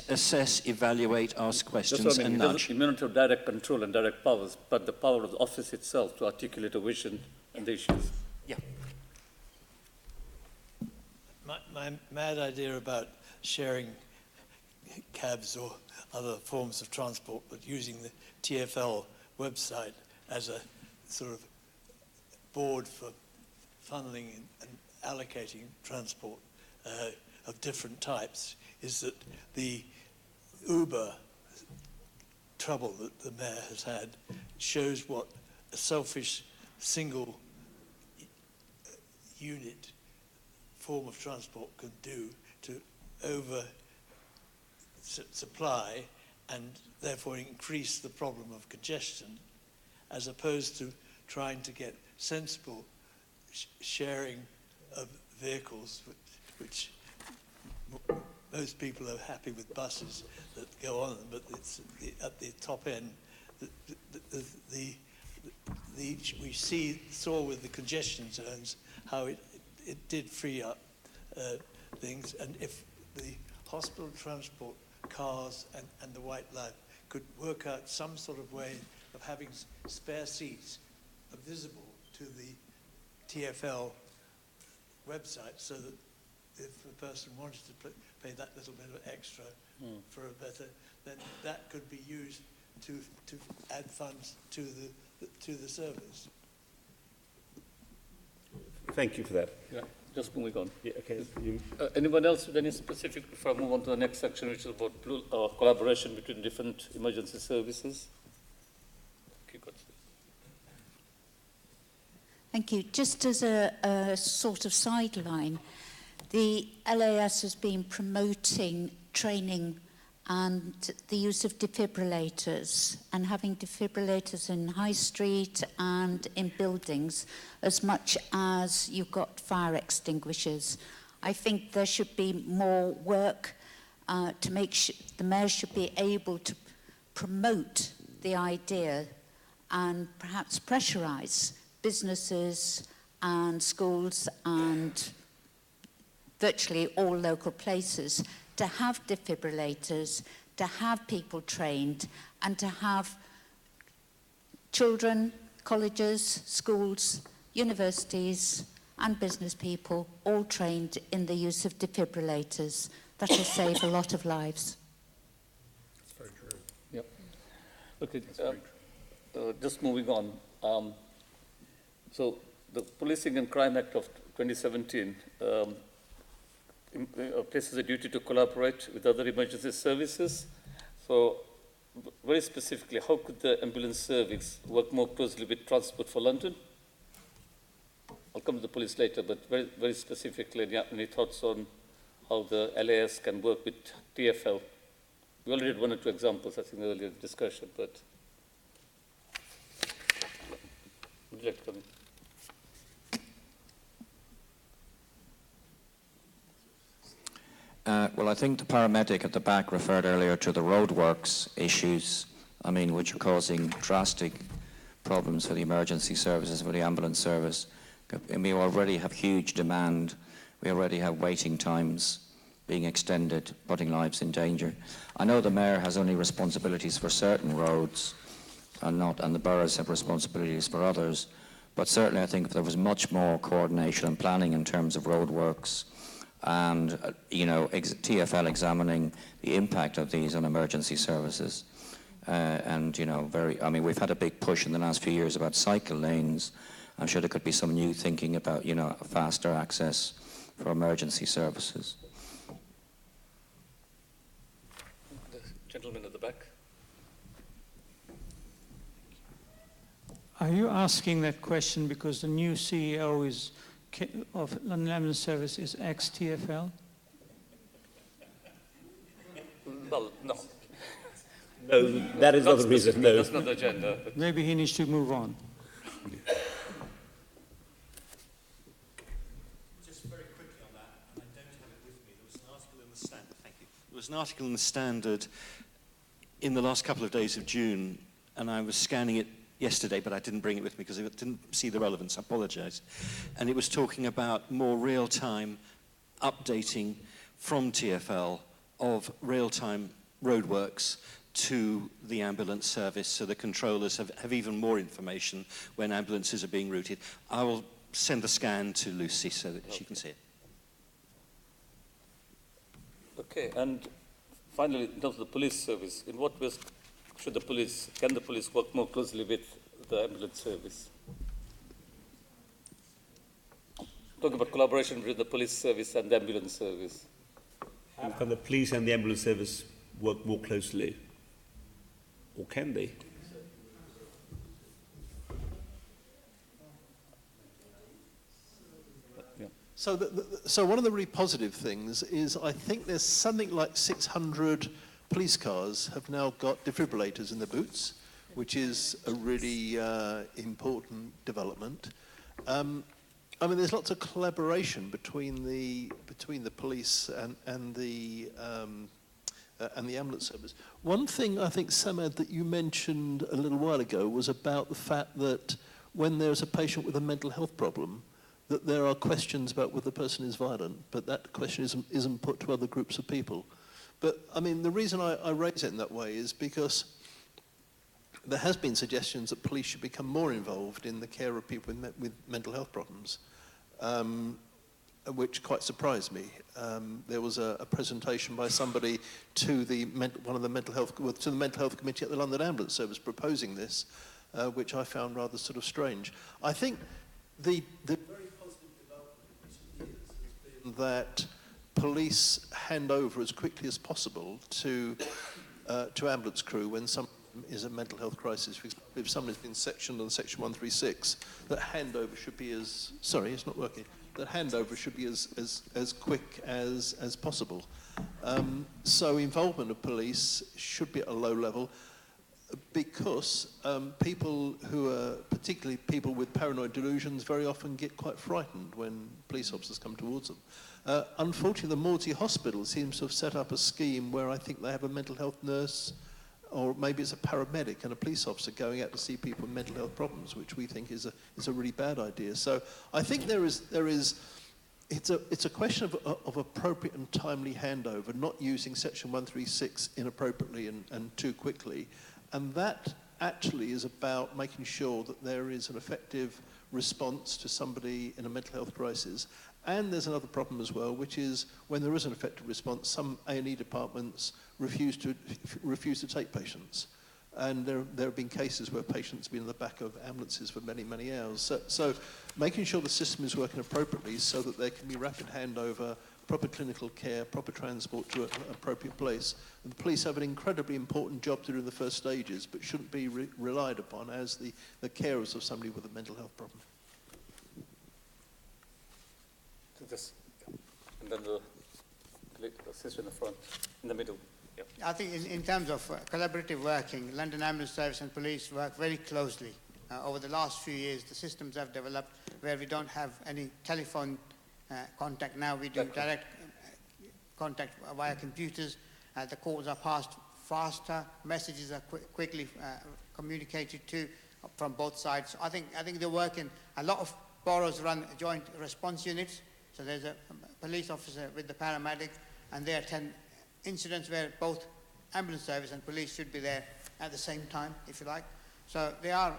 assess, evaluate, ask questions, That's what I mean. and nudge. He may not have direct control and direct powers, but the power of the office itself to articulate a vision and the issues. Yeah. My mad idea about sharing cabs or other forms of transport, but using the TfL website as a sort of board for funneling and allocating transport of different types, is that the Uber trouble that the Mayor has had shows what a selfish single unit form of transport can do to over supply and therefore increase the problem of congestion, as opposed to trying to get sensible sharing of vehicles, which most people are happy with buses that go on them, but it's at the top end. We saw with the congestion zones how it did free up things, and if the hospital transport cars and the white light could work out some sort of way of having spare seats visible to the TfL website, so that if a person wanted to pay that little bit of extra for a better, then that could be used to add funds to the service. Thank you for that. Yeah, just moving on. Yeah, okay. Anyone else with any specific, before I move on to the next section, which is about collaboration between different emergency services? Okay, good. Thank you. Just as a sort of sideline, the LAS has been promoting training and the use of defibrillators, and having defibrillators in high street and in buildings as much as you've got fire extinguishers. I think there should be more work to make sure the mayor should be able to promote the idea and perhaps pressurize businesses and schools and virtually all local places to have defibrillators, to have people trained, and to have children, colleges, schools, universities, and business people all trained in the use of defibrillators. That will save a lot of lives. That's very true. Yep. Okay, just moving on. So the Policing and Crime Act of 2017 places a duty to collaborate with other emergency services. So very specifically, how could the ambulance service work more closely with Transport for London? I'll come to the police later, but very, very specifically, any thoughts on how the LAS can work with TfL? We already had one or two examples, I think, in the earlier discussion, but would you like to come in? Well, I think the paramedic at the back referred earlier to the roadworks issues, which are causing drastic problems for the emergency services, for the ambulance service. And we already have huge demand. We already have waiting times being extended, putting lives in danger. I know the mayor has only responsibilities for certain roads, and the boroughs have responsibilities for others. But certainly I think if there was much more coordination and planning in terms of roadworks, and TfL examining the impact of these on emergency services, we've had a big push in the last few years about cycle lanes. I'm sure there could be some new thinking about faster access for emergency services. The gentleman at the back. Are you asking that question because the new CEO of London Ambulance Service is ex-TfL? Well, no. No, that is not the reason, no. That's not the agenda. Maybe he needs to move on. Just very quickly on that, and I don't have it with me, there was an article in the Standard, thank you. There was an article in the Standard in the last couple of days of June, and I was scanning it yesterday, but I didn't bring it with me because I didn't see the relevance. I apologise. And it was talking about more real-time updating from TfL of real-time roadworks to the ambulance service, so the controllers have even more information when ambulances are being routed. I will send the scan to Lucy so that she can see it. Okay, and finally, in terms of the police service, in what ways can the police work more closely with the ambulance service? Talking about collaboration between the police service and the ambulance service. How can the police and the ambulance service work more closely? Or can they? So one of the really positive things is I think there's something like 600 police cars have now got defibrillators in the boots, which is a really important development. I mean, there's lots of collaboration between the police and the ambulance service. One thing I think, Samad, that you mentioned a little while ago was about the fact that when there's a patient with a mental health problem, that there are questions about whether the person is violent, but that question isn't put to other groups of people. But, I mean, the reason I raise it in that way is because there has been suggestions that police should become more involved in the care of people with mental health problems, which quite surprised me. There was a presentation by somebody to the mental health committee at the London Ambulance Service proposing this, which I found rather sort of strange. I think the very positive development in recent years has been that police hand over as quickly as possible to ambulance crew when someone is a mental health crisis. For example, if someone has been sectioned on Section 136, that handover should be as... Sorry, it's not working. That handover should be as quick as possible. So involvement of police should be at a low level because people who are, particularly people with paranoid delusions, very often get quite frightened when police officers come towards them. Unfortunately, the Maudsley Hospital seems to have set up a scheme where I think they have a mental health nurse, or maybe it's a paramedic and a police officer going out to see people with mental health problems, which we think is a really bad idea. So I think it's a question of appropriate and timely handover, not using Section 136 inappropriately and too quickly. And that actually is about making sure that there is an effective response to somebody in a mental health crisis. And there's another problem as well, which is when there is an effective response, some A&E departments refuse to take patients. And there have been cases where patients have been in the back of ambulances for many, many hours. So making sure the system is working appropriately so that there can be rapid handover, proper clinical care, proper transport to an appropriate place. And the police have an incredibly important job to do in the first stages, but shouldn't be relied upon as the carers of somebody with a mental health problem. And then the sister in the front, in the middle. Yep. I think in terms of collaborative working, London Ambulance Service and police work very closely. Over the last few years, the systems have developed where we don't have any telephone contact now. We do direct contact via computers. The calls are passed faster. Messages are quickly communicated to from both sides. So I think they're working. A lot of boroughs run joint response units. So there's a police officer with the paramedic, and they attend incidents where both ambulance service and police should be there at the same time, if you like. So they are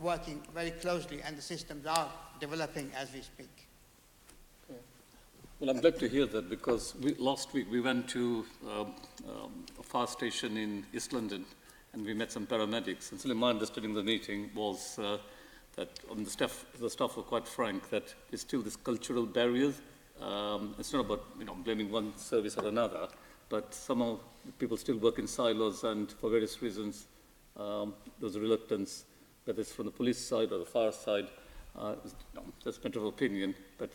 working very closely, and the systems are developing as we speak. Okay. Well, I'm glad to hear that because last week we went to a fire station in East London, and we met some paramedics. And so my understanding of the meeting was that the staff were quite frank that there's still this cultural barriers. It's not about blaming one service or another, but somehow people still work in silos, and for various reasons, there's a reluctance, whether it's from the police side or the fire side. That's a matter of opinion, but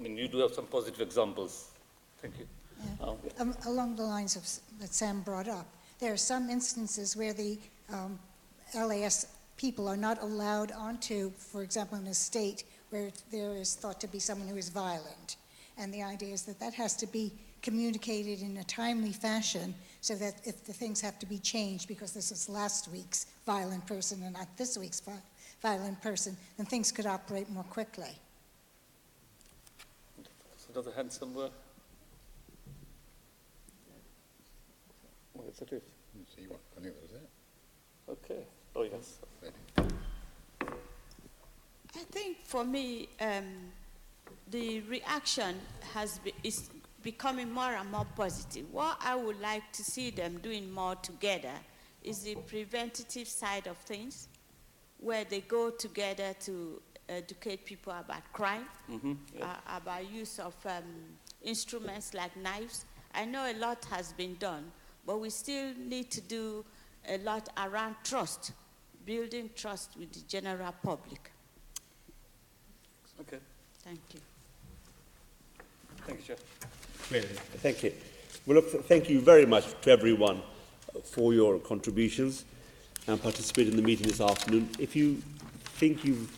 you do have some positive examples. Thank you. Yeah. Along the lines of that Sam brought up, there are some instances where the LAS people are not allowed onto, for example, an estate where there is thought to be someone who is violent. And the idea is that has to be communicated in a timely fashion so that if the things have to be changed because this is last week's violent person and not this week's violent person, then things could operate more quickly. Another hand somewhere. What is it? See what? I think that was it. Okay. Oh, yes. I think for me, the reaction is becoming more and more positive. What I would like to see them doing more together is the preventative side of things, where they go together to educate people about crime, about use of instruments like knives. I know a lot has been done, but we still need to do a lot around trust, building trust with the general public. Okay. Thank you. Thank you, Chair. Thank you. Well, look, thank you very much to everyone for your contributions and participating in the meeting this afternoon. If you think you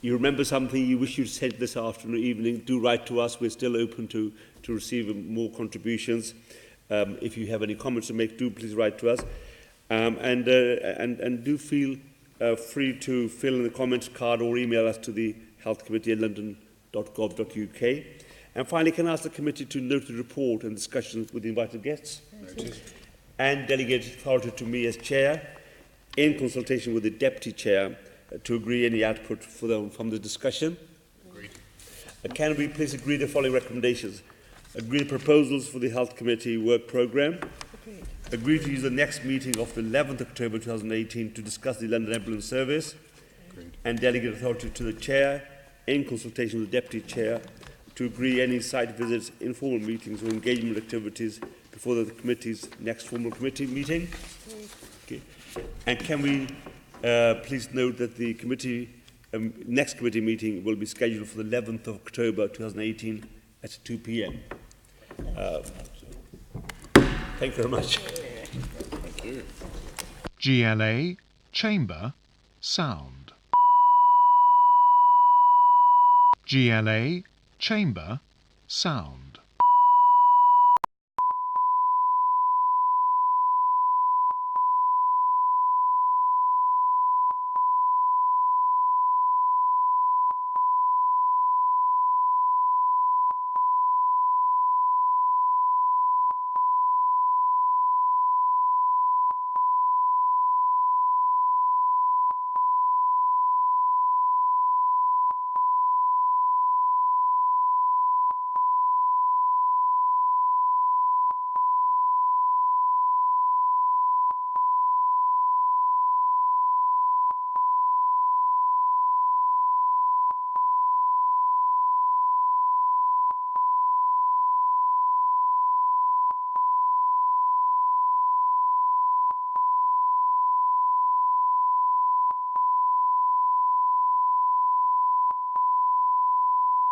remember something you wish you'd said this afternoon or evening, do write to us. We're still open to receiving more contributions. If you have any comments to make, do please write to us. And do feel free to fill in the comments card or email us to the Health Committee at london.gov.uk. And finally, can I ask the committee to note the report and discussions with the invited guests? Noted. And delegate authority to me as chair, in consultation with the deputy chair, to agree any output from the discussion. Agreed. Can we please agree the following recommendations? Agree the proposals for the Health Committee work programme. Agree to use the next meeting of the 11th October 2018 to discuss the London Ambulance Service. Agreed. And delegate authority to the chair, in consultation with the deputy chair, to agree any site visits, informal meetings or engagement activities before the committee's next formal committee meeting. Okay. And can we please note that the committee, next committee meeting will be scheduled for the 11th of October 2018 at 2 p.m. Thank you very much. Thank you. GLA Chamber Sound. GLA Chamber Sound.